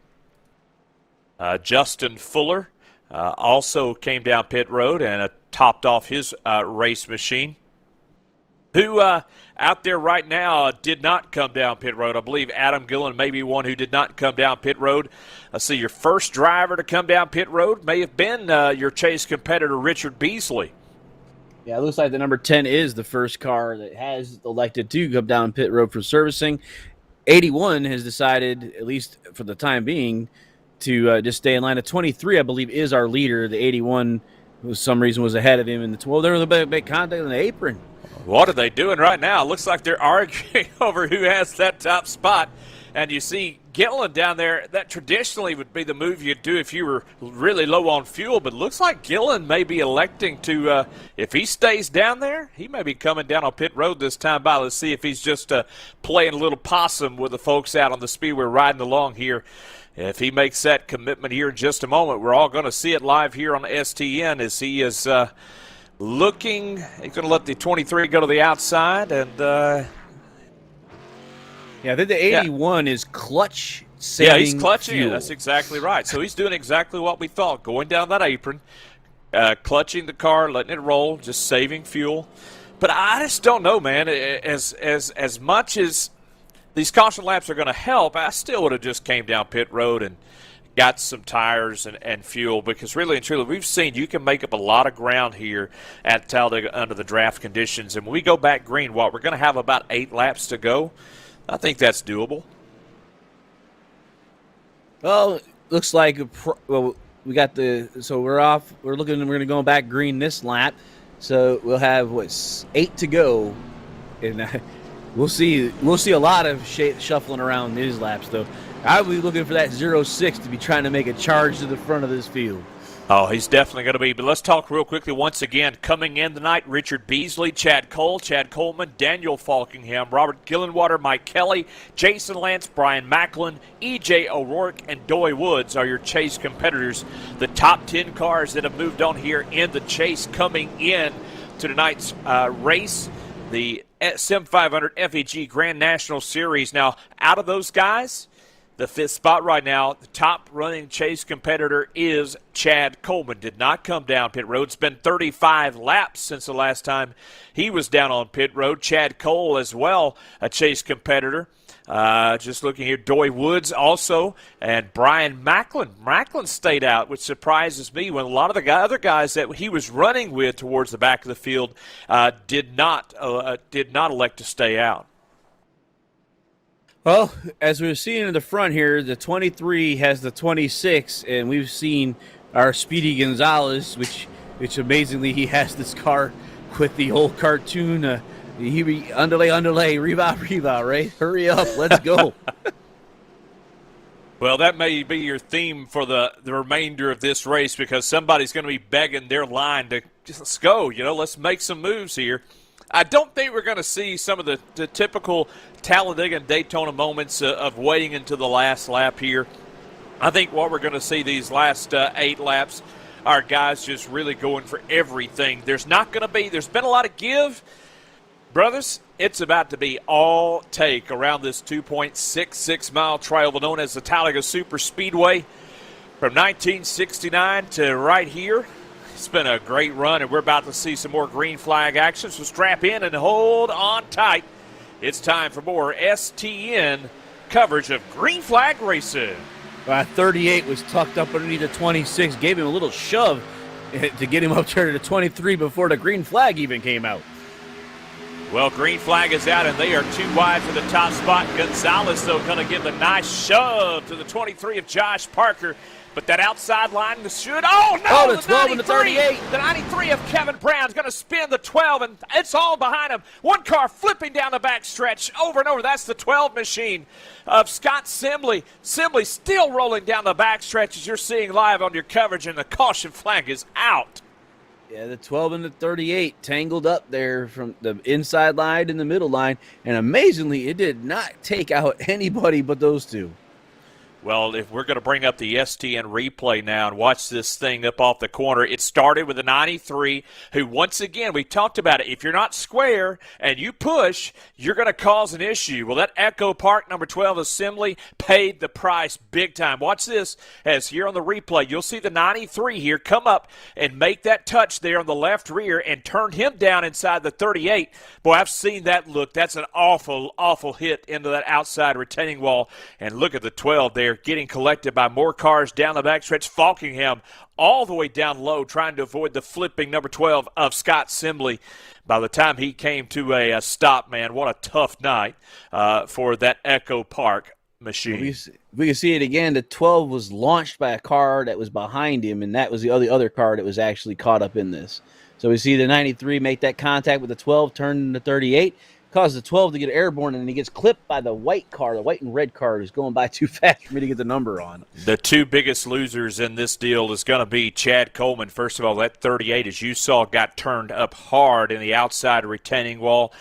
Justin Fuller also came down pit road and topped off his race machine. Who out there right now did not come down pit road? I believe Adam Gillen may be one who did not come down pit road. I see your first driver to come down pit road may have been your chase competitor, Richard Beasley. Yeah, it looks like the number 10 is the first car that has elected to come down pit road for servicing. 81 has decided, at least for the time being, to just stay in line. The 23, I believe, is our leader. The 81, for some reason, was ahead of him in the 12. There was a big contact in the apron. What are they doing right now? Looks like they're arguing over who has that top spot. And you see Gillen down there. That traditionally would be the move you'd do if you were really low on fuel. But looks like Gillen may be electing to, if he stays down there, he may be coming down on pit road this time by. Let's see if he's just playing a little possum with the folks out on the speedway riding along here. If he makes that commitment here in just a moment, we're all going to see it live here on STN as he is looking. He's going to let the 23 go to the outside. And yeah, I think the 81 is clutch saving. Yeah, he's clutching fuel. it. That's exactly right. So he's doing exactly what we thought, going down that apron, clutching the car, letting it roll, just saving fuel. But I just don't know, man. As much as these caution laps are going to help, I still would have just came down pit road and got some tires and fuel, because really and truly we've seen you can make up a lot of ground here at Talladega under the draft conditions. And when we go back green, we're going to have about 8 laps to go. I think that's doable. Well, looks like we got we're off. We're going to go back green this lap. So we'll have 8 to go, and we'll see a lot of shuffling around these laps, though. I'll be looking for that 06 to be trying to make a charge to the front of this field. Oh, he's definitely going to be. But let's talk real quickly once again. Coming in tonight, Richard Beasley, Chad Cole, Chad Coleman, Daniel Falkingham, Robert Gillenwater, Mike Kelly, Jason Lance, Brian Macklin, E.J. O'Rourke, and Doy Woods are your chase competitors. The top 10 cars that have moved on here in the chase coming in to tonight's race, the Sim500 FEG Grand National Series. Now, out of those guys, the 5th spot right now, the top running chase competitor is Chad Coleman. Did not come down pit road. It's been 35 laps since the last time he was down on pit road. Chad Cole as well, a chase competitor. Just looking here, Doy Woods also, and Brian Macklin. Macklin stayed out, which surprises me when a lot of the other guys that he was running with towards the back of the field did not elect to stay out. Well, as we're seeing in the front here, the 23 has the 26, and we've seen our Speedy Gonzalez, which amazingly he has this car with the old cartoon. Underlay, Riva, right? Hurry up, let's go. Well, that may be your theme for the remainder of this race, because somebody's going to be begging their line to just let's go. Let's make some moves here. I don't think we're going to see some of the typical Talladega and Daytona moments of waiting until the last lap here. I think what we're going to see these last 8 laps are guys just really going for everything. There's been a lot of give. Brothers, it's about to be all take around this 2.66-mile trial known as the Talladega Super Speedway. From 1969 to right here, it's been a great run, and we're about to see some more green flag action, so strap in and hold on tight. It's time for more STN coverage of green flag racing. 38 was tucked up underneath the 26, gave him a little shove to get him up there to the 23 before the green flag even came out. Well, green flag is out, and they are 2 wide for the top spot. Gonzalez, though, going to give a nice shove to the 23 of Josh Parker. But that outside line should. Oh, no! The 12 and the 38. The 93 of Kevin Brown's going to spin the 12, and it's all behind him. One car flipping down the back stretch over and over. That's the 12 machine of Scott Simley. Simley still rolling down the back stretch as you're seeing live on your coverage, and the caution flag is out. Yeah, the 12 and the 38 tangled up there from the inside line and the middle line, and amazingly, it did not take out anybody but those two. Well, if we're going to bring up the STN replay now and watch this thing up off the corner, it started with a 93 who, once again, we talked about it. If you're not square and you push, you're going to cause an issue. Well, that Echo Park number 12 Assembly paid the price big time. Watch this as here on the replay. You'll see the 93 here come up and make that touch there on the left rear and turn him down inside the 38. Boy, I've seen that look. That's an awful, awful hit into that outside retaining wall. And look at the 12 there, getting collected by more cars down the backstretch. Falkingham all the way down low, trying to avoid the flipping number 12 of Scott Simley. By the time he came to a stop, man, what a tough night for that Echo Park machine. We can see it again. The 12 was launched by a car that was behind him, and that was the other car that was actually caught up in this. So we see the 93 make that contact with the 12, turn into 38, cause the 12 to get airborne, and he gets clipped by the white car. The white and red car is going by too fast for me to get the number on. The two biggest losers in this deal is going to be Chad Coleman. First of all, that 38, as you saw, got turned up hard in the outside retaining wall.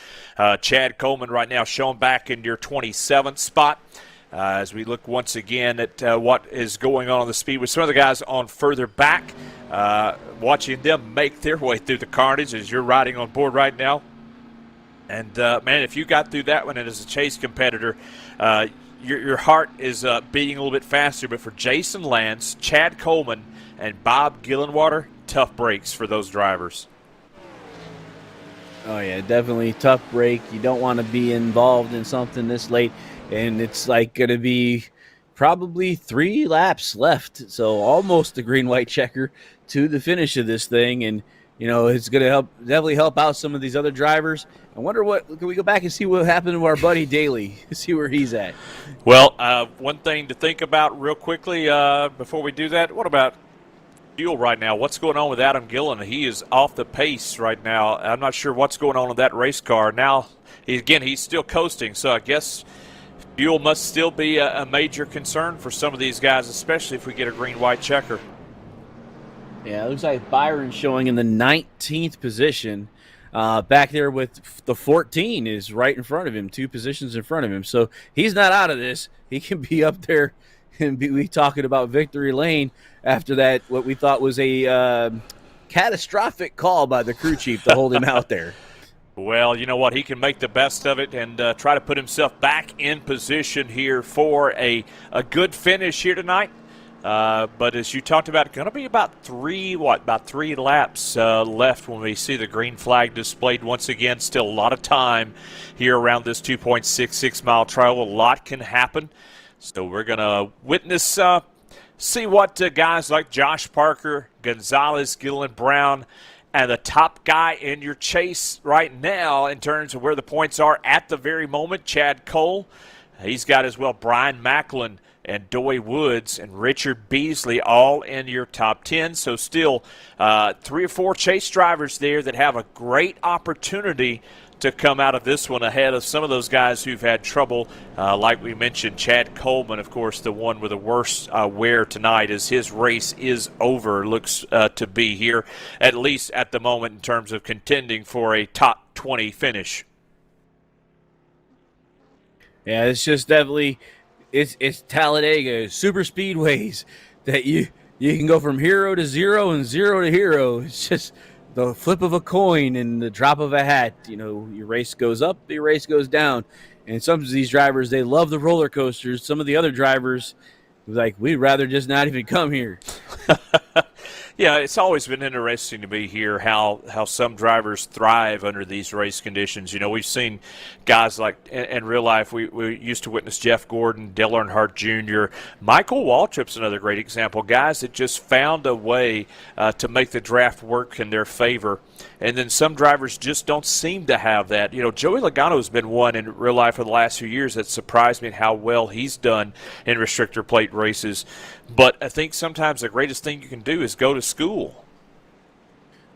Chad Coleman right now shown back in your 27th spot. As we look once again at what is going on the speed with some of the guys on further back, watching them make their way through the carnage as you're riding on board right now. And, man, if you got through that one and as a chase competitor, your heart is beating a little bit faster. But for Jason Lance, Chad Coleman, and Bob Gillenwater, tough breaks for those drivers. Oh, yeah, definitely tough break. You don't want to be involved in something this late. And it's like going to be probably 3 laps left. So almost the green-white checker to the finish of this thing. And, you know, it's going to definitely help out some of these other drivers. I wonder can we go back and see what happened to our buddy Daly, see where he's at? Well, one thing to think about real quickly before we do that, what about fuel right now? What's going on with Adam Gillen? He is off the pace right now. I'm not sure what's going on with that race car. Now, he's still coasting, so I guess fuel must still be a major concern for some of these guys, especially if we get a green-white checker. Yeah, it looks like Byron showing in the 19th position. Back there with the 14 is right in front of him, 2 positions in front of him. So he's not out of this. He can be up there and be talking about victory lane after that, what we thought was a catastrophic call by the crew chief to hold him out there. Well, you know what? He can make the best of it and try to put himself back in position here for a good finish here tonight. But as you talked about, going to be about 3 laps left when we see the green flag displayed once again. Still a lot of time here around this 2.66 mile trial. A lot can happen. So we're going to witness, see what guys like Josh Parker, Gonzalez, Gillen, Brown, and the top guy in your chase right now in terms of where the points are at the very moment, Chad Cole. He's got as well Brian Macklin and Doy Woods and Richard Beasley all in your top 10. So still 3 or 4 chase drivers there that have a great opportunity to come out of this one ahead of some of those guys who've had trouble. Like we mentioned, Chad Coleman, of course, the one with the worst wear tonight as his race is over, looks to be here, at least at the moment in terms of contending for a top 20 finish. Yeah, it's just definitely it's Talladega, super speedways that you can go from hero to zero and zero to hero. It's just the flip of a coin and the drop of a hat. You know, your race goes up, your race goes down. And some of these drivers, they love the roller coasters. Some of the other drivers, like, we'd rather just not even come here. Yeah, it's always been interesting to me here how some drivers thrive under these race conditions. You know, we've seen guys like, in real life, we used to witness Jeff Gordon, Dale Earnhardt Jr., Michael Waltrip's another great example, guys that just found a way to make the draft work in their favor. And then some drivers just don't seem to have that. You know, Joey Logano's been one in real life for the last few years that surprised me in how well he's done in restrictor plate races. But I think sometimes the greatest thing you can do is go to school.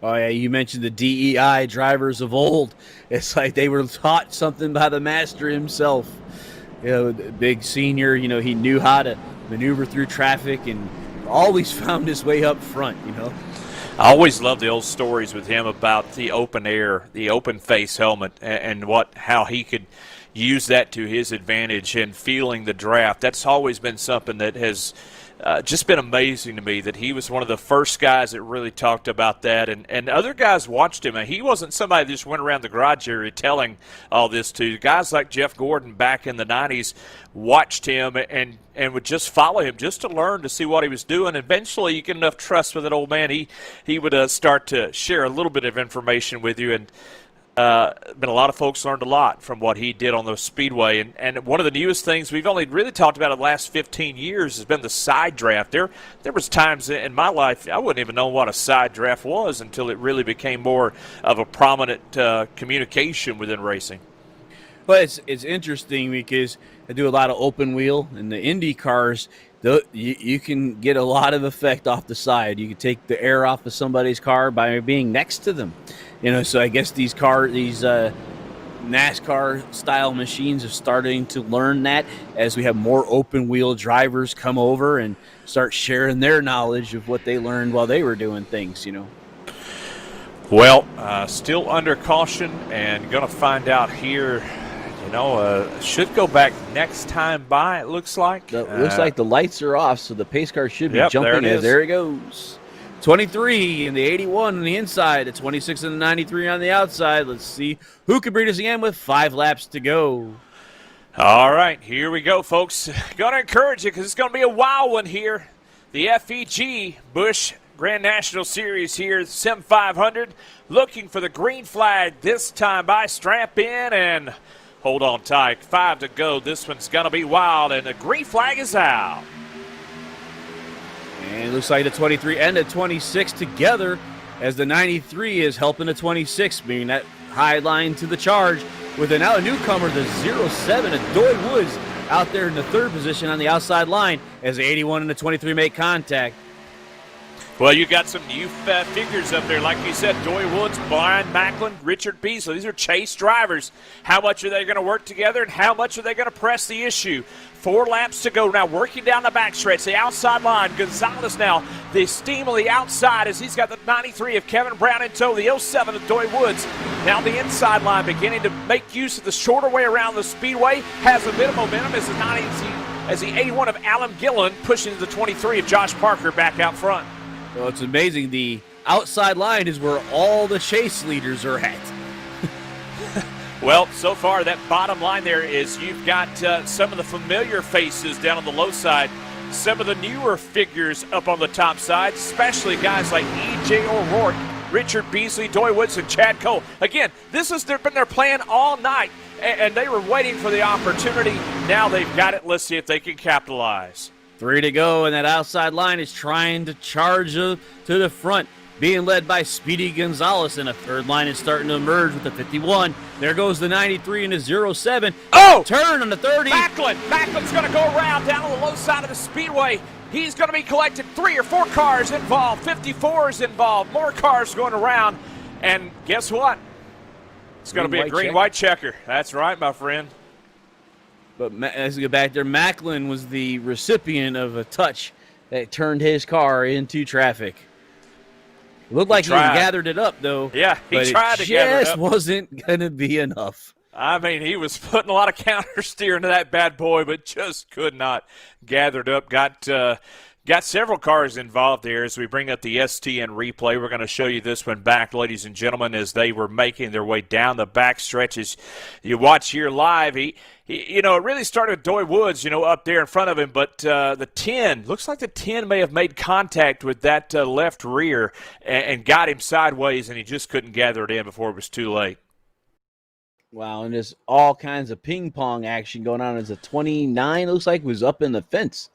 Oh, yeah, you mentioned the DEI drivers of old. It's like they were taught something by the master himself. You know, the big senior, you know, he knew how to maneuver through traffic and always found his way up front, you know. I always love the old stories with him about the open air, the open face helmet, and how he could use that to his advantage and feeling the draft. That's always been something that has just been amazing to me, that he was one of the first guys that really talked about that, and other guys watched him. And he wasn't somebody that just went around the garage area telling all this to. Guys like Jeff Gordon back in the 90s watched him and would just follow him just to learn, to see what he was doing. Eventually, you get enough trust with that old man, he would start to share a little bit of information with you, and been a lot of folks learned a lot from what he did on the speedway. And one of the newest things we've only really talked about in the last 15 years has been the side draft. There was times in my life I wouldn't even know what a side draft was until it really became more of a prominent communication within racing. Well, it's interesting because I do a lot of open wheel, and the Indy cars, you can get a lot of effect off the side. You can take the air off of somebody's car by being next to them. So I guess these NASCAR style machines are starting to learn that as we have more open wheel drivers come over and start sharing their knowledge of what they learned while they were doing things. Well, still under caution, and going to find out here. Should go back next time by, it looks like. It looks like the lights are off, so the pace car should be jumping. There it goes. 23 in the 81 on the inside, a 26 in the 93 on the outside. Let's see who can beat us again with 5 laps to go. All right, here we go, folks. Going to encourage you because it's going to be a wild one here. The FEG Busch Grand National Series here, Sim500, looking for the green flag this time by. Strap in and hold on tight. 5 to go. This one's going to be wild, and the green flag is out. And it looks like the 23 and the 26 together, as the 93 is helping the 26, meaning that high line to the charge with now a newcomer, the 07, Adoy Woods, out there in the 3rd position on the outside line as the 81 and the 23 make contact. Well, you got some new figures up there. Like you said, Doy Woods, Brian Macklin, Richard Beasley. These are chase drivers. How much are they going to work together, and how much are they going to press the issue? 4 laps to go now, working down the backstretch, the outside line. Gonzalez now, the steam on the outside as he's got the 93 of Kevin Brown in tow, the 07 of Doy Woods. Now the inside line beginning to make use of the shorter way around the speedway. Has a bit of momentum as the 81 of Alan Gillen pushing the 23 of Josh Parker back out front. Well, it's amazing. The outside line is where all the chase leaders are at. Well, so far that bottom line there is you've got some of the familiar faces down on the low side, some of the newer figures up on the top side, especially guys like E.J. O'Rourke, Richard Beasley, Doy Woods, and Chad Cole. Again, this has been their plan all night, and they were waiting for the opportunity. Now they've got it. Let's see if they can capitalize. 3 to go, and that outside line is trying to charge to the front, being led by Speedy Gonzalez, and a 3rd line is starting to emerge with the 51. There goes the 93 and the 07. Oh! Turn on the 30. Macklin's going to go around down on the low side of the speedway. He's going to be collected. 3 or 4 cars involved. 54 is involved. More cars going around. And guess what? It's going to be a green-white checker. That's right, my friend. But as we get back there, Macklin was the recipient of a touch that turned his car into traffic. It looked like he gathered it up, though. Yeah, he tried to gather it up. Just wasn't going to be enough. I mean, he was putting a lot of counter steer into that bad boy, but just could not gather it up. Got several cars involved there as we bring up the STN replay. We're going to show you this one back, ladies and gentlemen, as they were making their way down the back stretches. You watch here live. It really started with Doy Woods, up there in front of him, but the 10, looks like the 10 may have made contact with that left rear and got him sideways, and he just couldn't gather it in before it was too late. Wow, and there's all kinds of ping-pong action going on as the 29, looks like, was up in the fence.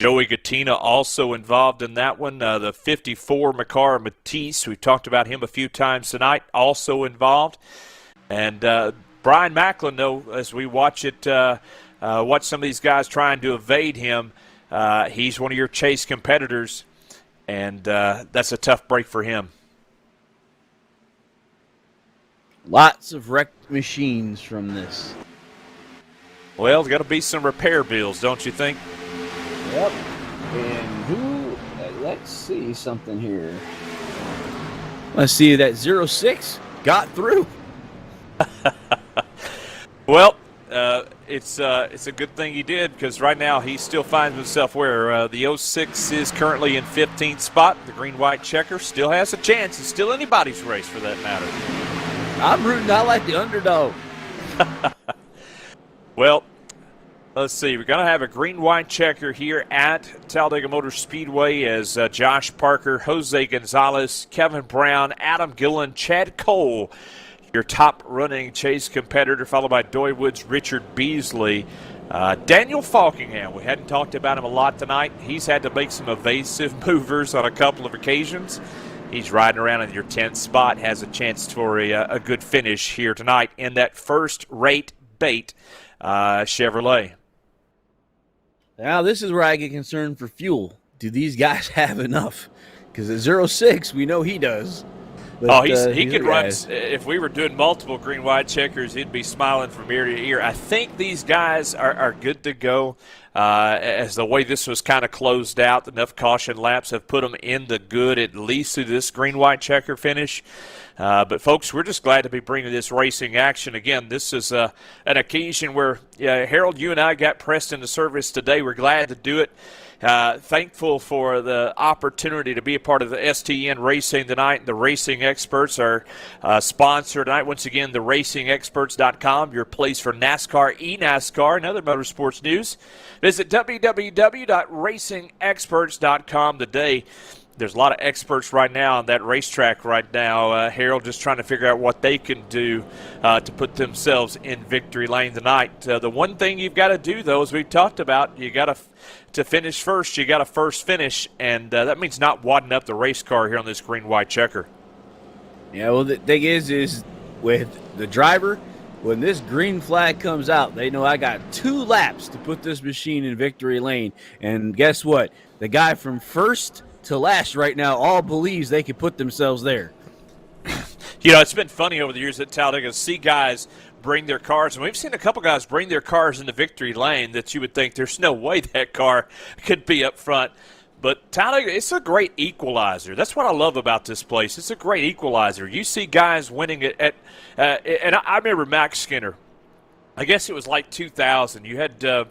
Joey Gattina also involved in that one. The 54, Makar Matisse, we've talked about him a few times tonight, also involved. And Brian Macklin, though, as we watch watch some of these guys trying to evade him, he's one of your chase competitors, and that's a tough break for him. Lots of wrecked machines from this. Well, there's got to be some repair bills, don't you think? Yep. And let's see something here. Let's see, that 06 got through. Well, it's a good thing he did, because right now he still finds himself where the 06 is currently in 15th spot. The green-white checker still has a chance. It's still anybody's race for that matter. I'm rooting. I like the underdog. Well, let's see. We're going to have a green-white checker here at Talladega Motor Speedway as Josh Parker, Jose Gonzalez, Kevin Brown, Adam Gillen, Chad Cole, your top running chase competitor, followed by Doy Woods, Richard Beasley. Daniel Falkingham, we hadn't talked about him a lot tonight. He's had to make some evasive movers on a couple of occasions. He's riding around in your 10th spot, has a chance for a good finish here tonight in that first-rate bait Chevrolet. Now, this is where I get concerned for fuel. Do these guys have enough? Because at 06, we know he does. But, he could run. If we were doing multiple green-white checkers, he'd be smiling from ear to ear. I think these guys are good to go. As the way this was kind of closed out, enough caution laps have put them in the good, at least through this green-white checker finish. But, folks, we're just glad to be bringing this racing action. Again, this is an occasion where, Harold, you and I got pressed into service today. We're glad to do it. Thankful for the opportunity to be a part of the STN Racing tonight. The Racing Experts are sponsor tonight. Once again, the racingexperts.com, your place for NASCAR, eNASCAR, and other motorsports news. Visit www.racingexperts.com today. There's a lot of experts right now on that racetrack right now, Harold, just trying to figure out what they can do to put themselves in victory lane tonight. The one thing you've got to do, though, as we've talked about, you got to finish first. You got to first finish, and that means not wadding up the race car here on this green-white checker. Yeah, well, the thing is with the driver, when this green flag comes out, they know I got 2 laps to put this machine in victory lane. And guess what? The guy from first to last right now all believes they can put themselves there. It's been funny over the years at Talladega to see guys bring their cars, and we've seen a couple guys bring their cars into victory lane that you would think there's no way that car could be up front. But Talladega, it's a great equalizer. That's what I love about this place. It's a great equalizer. You see guys winning it and I remember Max Skinner. I guess it was like 2000. You had the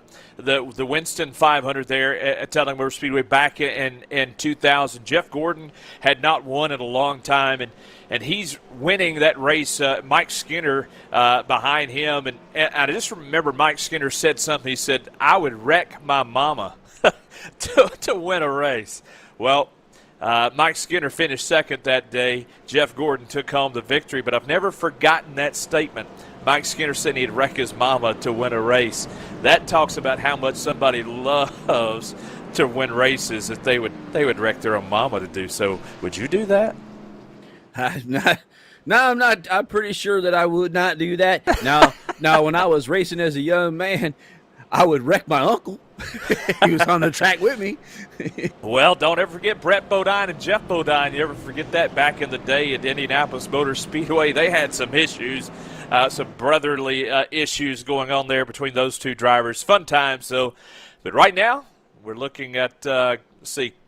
Winston 500 there at Talladega Motor Speedway back in 2000. Jeff Gordon had not won in a long time, and he's winning that race. Mike Skinner behind him, and I just remember Mike Skinner said something. He said, "I would wreck my mama to win a race." Well, Mike Skinner finished second that day. Jeff Gordon took home the victory, but I've never forgotten that statement. Mike Skinner said he'd wreck his mama to win a race. That talks about how much somebody loves to win races, that they would wreck their own mama to do so. Would you do that? No, I'm not. I'm pretty sure that I would not do that. Now, when I was racing as a young man, I would wreck my uncle. He was on the track with me. Well, don't ever forget Brett Bodine and Jeff Bodine. You ever forget that back in the day at Indianapolis Motor Speedway? They had some issues, some brotherly issues going on there between those two drivers. Fun times, though. But right now, we're looking at,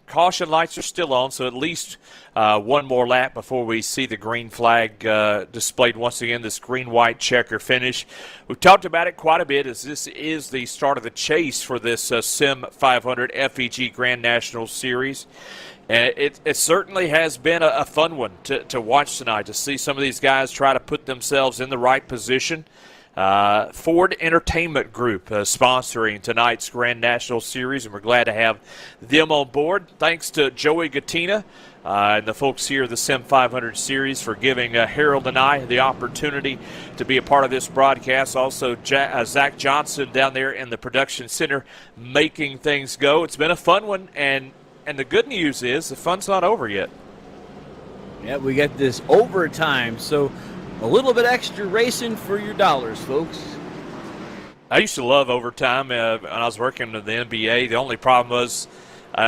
caution lights are still on, so at least one more lap before we see the green flag displayed once again, this green-white checker finish. We've talked about it quite a bit as this is the start of the chase for this Sim500 FEG Grand National Series. And it certainly has been a fun one to watch tonight, to see some of these guys try to put themselves in the right position. Ford Entertainment Group sponsoring tonight's Grand National Series, and we're glad to have them on board. Thanks to Joey Gattina and the folks here at the Sim500 Series for giving Harold and I the opportunity to be a part of this broadcast. Also, Zach Johnson down there in the production center making things go. It's been a fun one, and the good news is the fun's not over yet. Yeah, we got this overtime, so a little bit extra racing for your dollars, folks. I used to love overtime when I was working in the NBA. The only problem was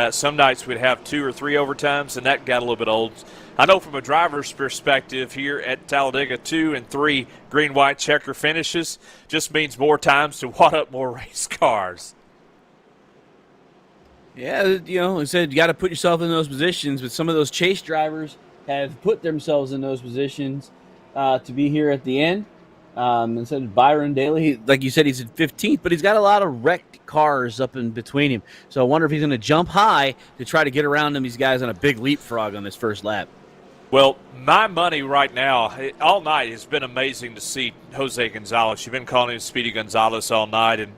some nights we'd have 2 or 3 overtimes, and that got a little bit old. I know from a driver's perspective here at Talladega, 2 and 3 green-white checker finishes just means more times to wad up more race cars. Yeah, I said you got to put yourself in those positions, but some of those chase drivers have put themselves in those positions to be here at the end. Instead of Byron Daly, like you said, he's in 15th, but he's got a lot of wrecked cars up in between him. So I wonder if he's going to jump high to try to get around these guys on a big leapfrog on this first lap. Well, my money right now, all night, has been amazing to see Jose Gonzalez. You've been calling him Speedy Gonzalez all night, and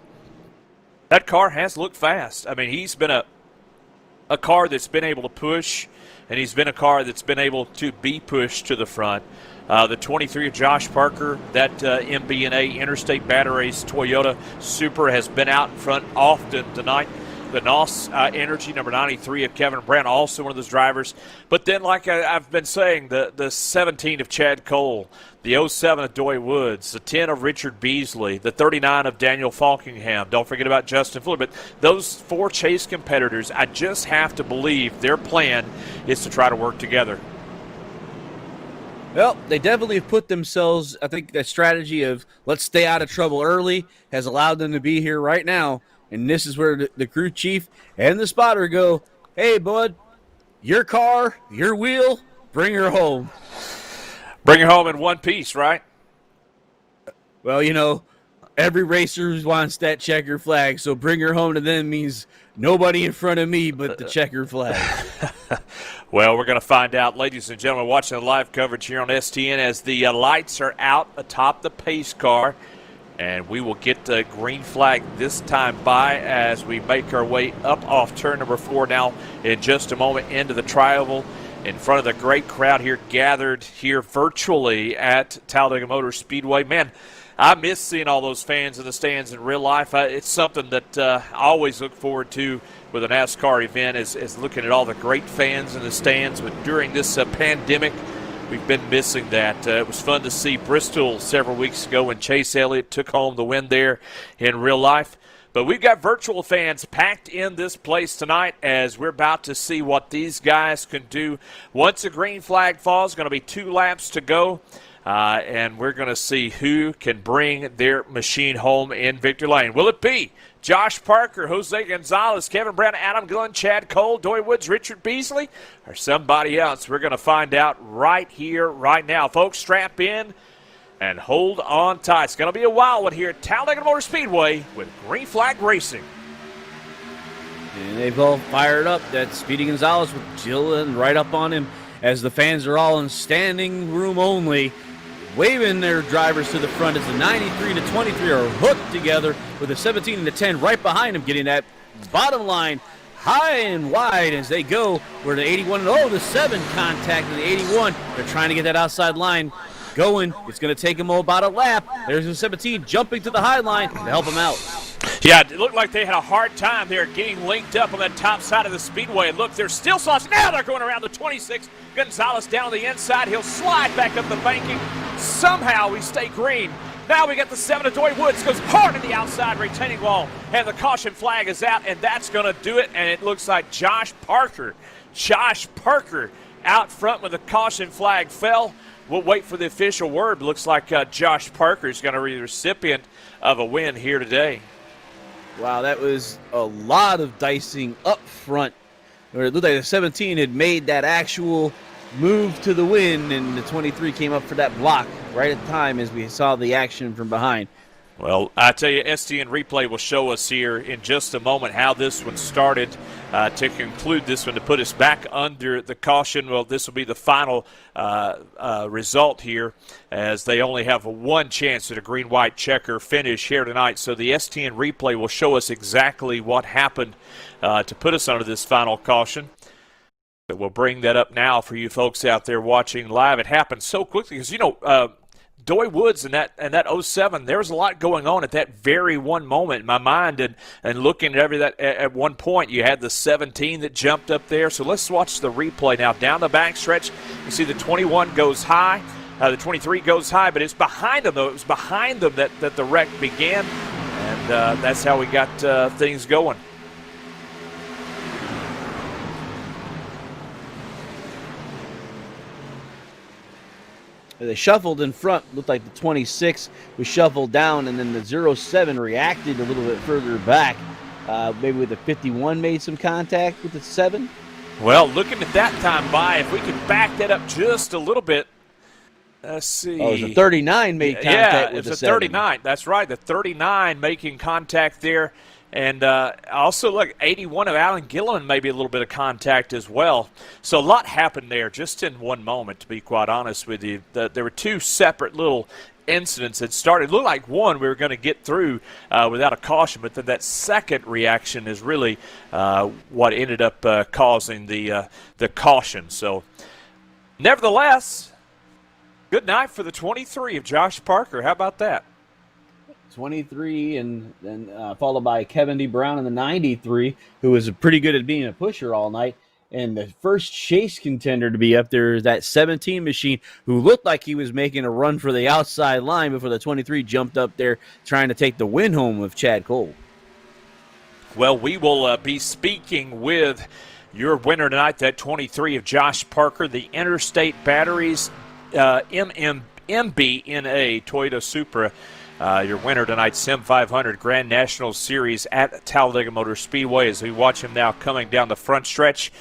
that car has looked fast. I mean, he's been a car that's been able to push, and he's been a car that's been able to be pushed to the front. The 23 of Josh Parker, that MB&A Interstate Batteries Toyota Supra has been out in front often tonight. The NOS Energy, number 93 of Kevin Brown, also one of those drivers. But then, like I've been saying, the 17 of Chad Cole, the 07 of Doy Woods, the 10 of Richard Beasley, the 39 of Daniel Falkingham. Don't forget about Justin Fuller. But those 4 chase competitors, I just have to believe their plan is to try to work together. Well, they definitely have put themselves, I think that strategy of let's stay out of trouble early has allowed them to be here right now. And this is where the crew chief and the spotter go, hey, bud, your car, your wheel, bring her home. Bring her home in one piece, right? Well, every racer wants that checker flag, so bring her home to them means nobody in front of me but the checker flag. Well, we're going to find out, ladies and gentlemen, watching the live coverage here on STN as the lights are out atop the pace car. And we will get the green flag this time by as we make our way up off turn number 4 now in just a moment into the tri-oval in front of the great crowd here gathered here virtually at Talladega Motor Speedway. Man, I miss seeing all those fans in the stands in real life. It's something that I always look forward to with a NASCAR event is looking at all the great fans in the stands. But during this pandemic, we've been missing that. It was fun to see Bristol several weeks ago when Chase Elliott took home the win there in real life. But we've got virtual fans packed in this place tonight as we're about to see what these guys can do. Once the green flag falls, going to be 2 laps to go. And we're going to see who can bring their machine home in victory lane. Will it be Josh Parker, Jose Gonzalez, Kevin Brown, Adam Glenn, Chad Cole, Doy Woods, Richard Beasley, or somebody else? We're going to find out right here, right now. Folks, strap in and hold on tight. It's going to be a wild one here at Talladega Motor Speedway with Green Flag Racing. And they've all fired up. That's Speedy Gonzalez with Jillian right up on him as the fans are all in standing room only, waving their drivers to the front as the 93 to 23 are hooked together with the 17 and the 10 right behind them, getting that bottom line high and wide as they go where the 81 and the 7 contact and the 81. They're trying to get that outside line going. It's going to take them about a lap. There's the 17 jumping to the high line to help them out. Yeah, it looked like they had a hard time there getting linked up on that top side of the speedway. Look, there's still slots. Now they're going around the 26. Gonzalez down the inside. He'll slide back up the banking. Somehow we stay green. Now we got the 7 of Doy Woods. Goes hard in the outside retaining wall. And the caution flag is out, and that's going to do it. And it looks like Josh Parker out front when the caution flag fell. We'll wait for the official word. Looks like Josh Parker is going to be the recipient of a win here today. Wow, that was a lot of dicing up front. It looked like the 17 had made that actual move to the win, and the 23 came up for that block right at the time as we saw the action from behind. Well, I tell you, STN replay will show us here in just a moment how this one started to conclude this one to put us back under the caution. Well, this will be the final result here as they only have one chance at a green-white checker finish here tonight. So the STN replay will show us exactly what happened to put us under this final caution. But we'll bring that up now for you folks out there watching live. It happened so quickly because, Doy Woods and that 07, there was a lot going on at that very one moment in my mind, and looking at that at one point you had the 17 that jumped up there. So let's watch the replay now. Down the backstretch, you see the 21 goes high, the 23 goes high, but it's behind them though. It was behind them that the wreck began, and that's how we got things going. They shuffled in front, looked like the 26 was shuffled down, and then the 07 reacted a little bit further back maybe with the 51 made some contact with the 7. Well, looking at that time by, if we could back that up just a little bit, let's see. Oh, it was a 39 made contact with it's the a 7. 39. That's right, the 39 making contact there. And also, look, 81 of Alan Gilliland, maybe a little bit of contact as well. So a lot happened there just in one moment, to be quite honest with you. There were two separate little incidents that started. It looked like one we were going to get through without a caution, but then that second reaction is really what ended up causing the caution. So nevertheless, good night for the 23 of Josh Parker. How about that? 23, and then followed by Kevin D. Brown in the 93, who was pretty good at being a pusher all night. And the first chase contender to be up there is that 17 machine, who looked like he was making a run for the outside line before the 23 jumped up there trying to take the win home with Chad Cole. Well, we will be speaking with your winner tonight, that 23 of Josh Parker, the Interstate Batteries MBNA Toyota Supra. Your winner tonight, Sim500 Grand National Series at Talladega Motor Speedway, as we watch him now coming down the front stretch.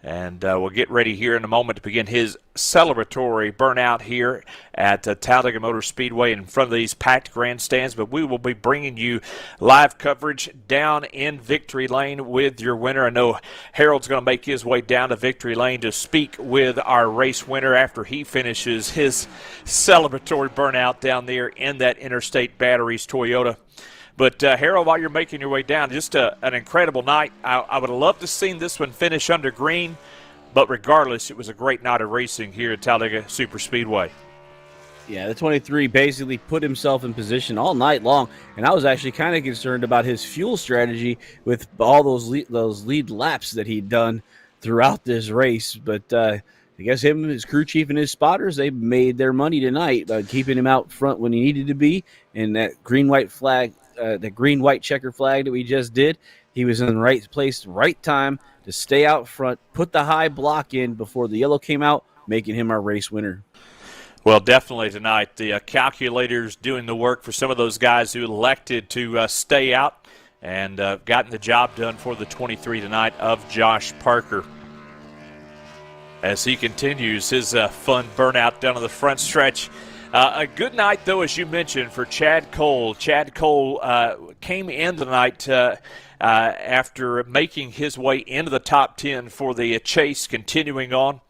And we'll get ready here in a moment to begin his celebratory burnout here at Talladega Motor Speedway in front of these packed grandstands. But we will be bringing you live coverage down in Victory Lane with your winner. I know Harold's going to make his way down to Victory Lane to speak with our race winner after he finishes his celebratory burnout down there in that Interstate Batteries Toyota. But, Harold, while you're making your way down, just an incredible night. I would have loved to have seen this one finish under green, but regardless, it was a great night of racing here at Talladega Superspeedway. Yeah, the 23 basically put himself in position all night long, and I was actually kind of concerned about his fuel strategy with all those lead laps that he'd done throughout this race. But I guess him, his crew chief, and his spotters, they made their money tonight by keeping him out front when he needed to be, and that green-white flag. The green-white checker flag that we just did, he was in the right place, right time to stay out front, put the high block in before the yellow came out, making him our race winner. Well, definitely tonight. The calculators doing the work for some of those guys who elected to stay out and gotten the job done for the 23 tonight of Josh Parker. As he continues his fun burnout down on the front stretch. A good night, though, as you mentioned, for Chad Cole. Chad Cole came in tonight after making his way into the top 10 for the chase, continuing on.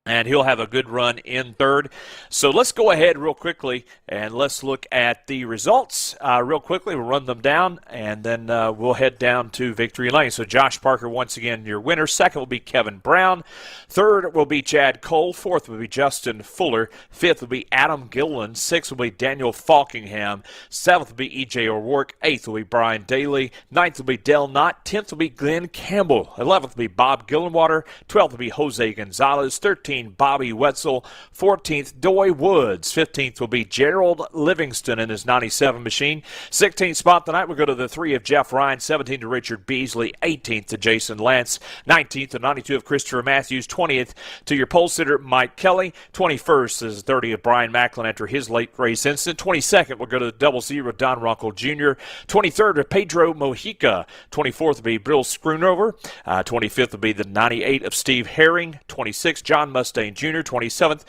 And he'll have a good run in third. So let's go ahead real quickly and let's look at the results real quickly. We'll run them down, and then we'll head down to Victory Lane. So Josh Parker, once again, your winner. Second will be Kevin Brown. Third will be Chad Cole. Fourth will be Justin Fuller. Fifth will be Adam Gilliland. Sixth will be Daniel Falkingham. Seventh will be E.J. O'Rourke. Eighth will be Brian Daly. Ninth will be Del Knott. 10th will be Glenn Campbell. 11th will be Bob Gillenwater. 12th will be Jose Gonzalez. 13th, Bobby Wetzel. 14th, Doy Woods. 15th will be Gerald Livingston in his 97 machine. 16th spot tonight will go to the 3 of Jeff Ryan. 17th to Richard Beasley. 18th to Jason Lance. 19th to 92 of Christopher Matthews. 20th to your pole sitter Mike Kelly. 21st is 30 of Brian Macklin after his late race incident. 22nd will go to the 00 Don Runkle Jr. 23rd to Pedro Mojica. 24th will be Bill Schoonover. 25th will be the 98 of Steve Herring. 26th, John Mustaine Jr. 27th,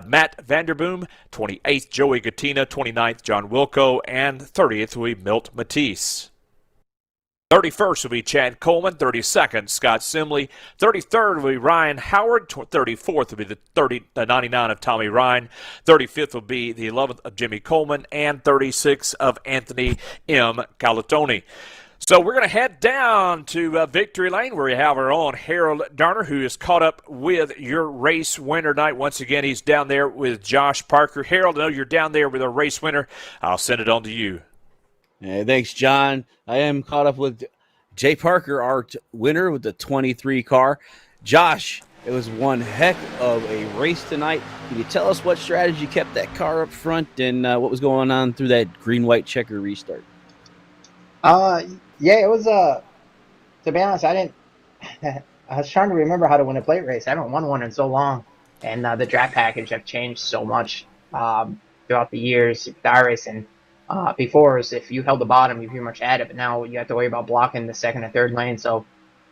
Matt Vanderboom. 28th, Joey Gattina. 29th, John Wilco. And 30th will be Milt Matisse. 31st will be Chad Coleman. 32nd, Scott Simley. 33rd will be Ryan Howard. 34th will be the 99 of Tommy Ryan. 35th will be the 11th of Jimmy Coleman. And 36th of Anthony M. Calatoni. So we're going to head down to Victory Lane where we have our own Harold Darner, who is caught up with your race winner tonight. Once again, he's down there with Josh Parker. Harold, I know you're down there with a race winner. I'll send it on to you. Yeah, thanks, John. I am caught up with Jay Parker, our winner with the 23 car. Josh, it was one heck of a race tonight. Can you tell us what strategy kept that car up front and what was going on through that green-white checker restart? Yeah, it was, to be honest, I was trying to remember how to win a plate race. I haven't won one in so long, and the draft package have changed so much throughout the years with iRacing. Before is if you held the bottom, you pretty much had it, but now you have to worry about blocking the second and third lane. So,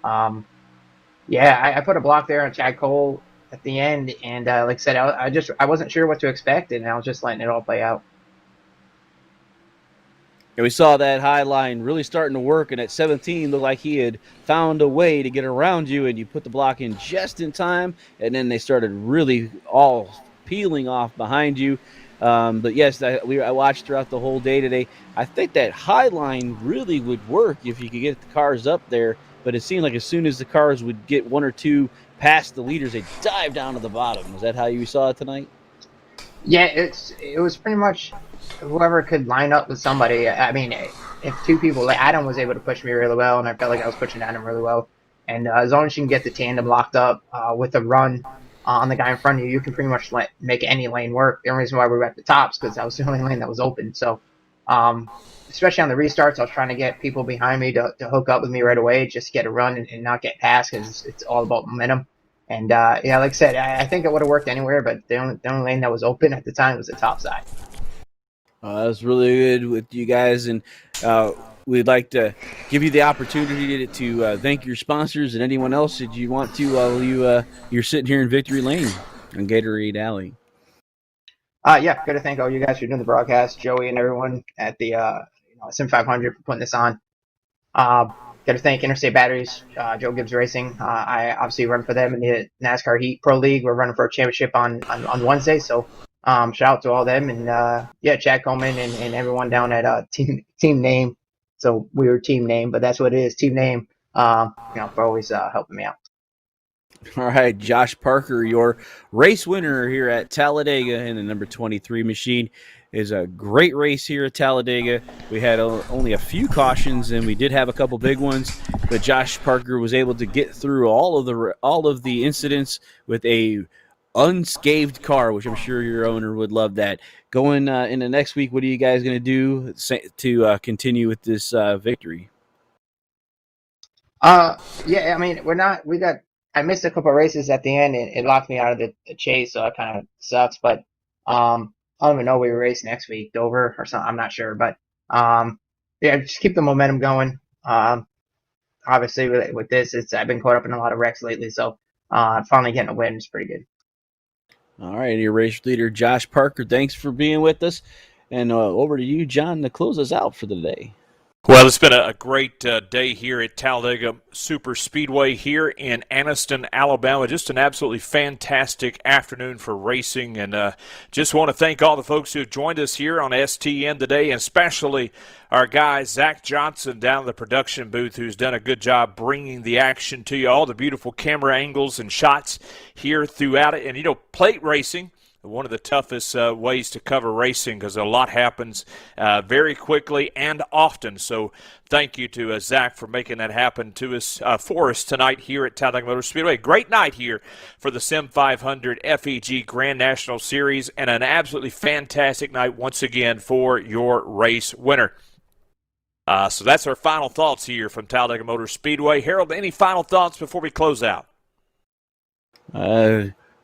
yeah, I put a block there on Chad Cole at the end, and like I said, I wasn't sure what to expect, and I was just letting it all play out. And we saw that high line really starting to work, and at 17 looked like he had found a way to get around you, and you put the block in just in time, and then they started really all peeling off behind you. But yes, I watched throughout the whole day today. I think that high line really would work if you could get the cars up there, but it seemed like as soon as the cars would get one or two past the leaders, they'd dive down to the bottom. Is that how you saw it tonight? Yeah, it was pretty much whoever could line up with somebody. I mean, if two people, like Adam was able to push me really well, and I felt like I was pushing Adam really well. And as long as you can get the tandem locked up with a run on the guy in front of you, you can pretty much make any lane work. The only reason why we were at the tops because that was the only lane that was open. So, especially on the restarts, I was trying to get people behind me to hook up with me right away, just to get a run and not get past because it's all about momentum. And yeah, like I said, I think it would have worked anywhere, but the only lane that was open at the time was the top side. That was really good with you guys, and we'd like to give you the opportunity to thank your sponsors and anyone else that you want to while you're sitting here in Victory Lane on Gatorade Alley. Yeah, got to thank all you guys for doing the broadcast, Joey and everyone at the Sim500 for putting this on. Got to thank Interstate Batteries, Joe Gibbs Racing. I obviously run for them in the NASCAR Heat Pro League. We're running for a championship on Wednesday, so shout out to all them. And yeah, Chad Coleman and everyone down at Team Name. So we were Team Name, but that's what it is, Team Name. For always helping me out. All right, Josh Parker, your race winner here at Talladega in the number 23 machine. Is a great race here at Talladega. We had only a few cautions, and we did have a couple big ones, but Josh Parker was able to get through all of the incidents with a unscathed car, which I'm sure your owner would love that. Going into next week, what are you guys going to do to continue with this victory? Yeah, I mean, I missed a couple of races at the end, and it locked me out of the chase, so it kind of sucks. But I don't even know where we race next week, Dover or something. I'm not sure, but yeah, just keep the momentum going. Obviously, with this, I've been caught up in a lot of wrecks lately, so finally getting a win is pretty good. All right, your race leader, Josh Parker, thanks for being with us. And over to you, John, to close us out for the day. Well, it's been a great day here at Talladega Super Speedway here in Anniston, Alabama. Just an absolutely fantastic afternoon for racing. And just want to thank all the folks who have joined us here on STN today, and especially our guy, Zach Johnson, down in the production booth, who's done a good job bringing the action to you, all the beautiful camera angles and shots here throughout it. And, plate racing, one of the toughest ways to cover racing because a lot happens very quickly and often. So thank you to Zach for making that happen for us tonight here at Talladega Motor Speedway. Great night here for the Sim500 FEG Grand National Series, and an absolutely fantastic night once again for your race winner. So that's our final thoughts here from Talladega Motor Speedway. Harold, any final thoughts before we close out?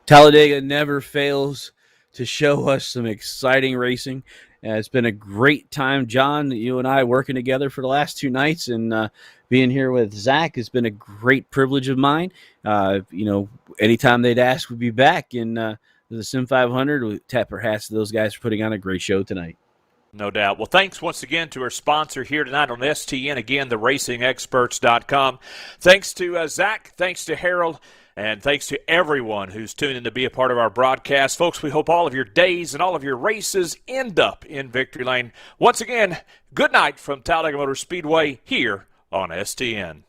Talladega never fails to show us some exciting racing. It's been a great time, John, you and I working together for the last two nights, and being here with Zach has been a great privilege of mine. Anytime they'd ask, we'd be back in the Sim500. We tap our hats to those guys for putting on a great show tonight. No doubt. Well, thanks once again to our sponsor here tonight on STN, again, theracingexperts.com. Thanks to Zach, thanks to Harold, and thanks to everyone who's tuned in to be a part of our broadcast. Folks, we hope all of your days and all of your races end up in victory lane. Once again, good night from Talladega Motor Speedway here on STN.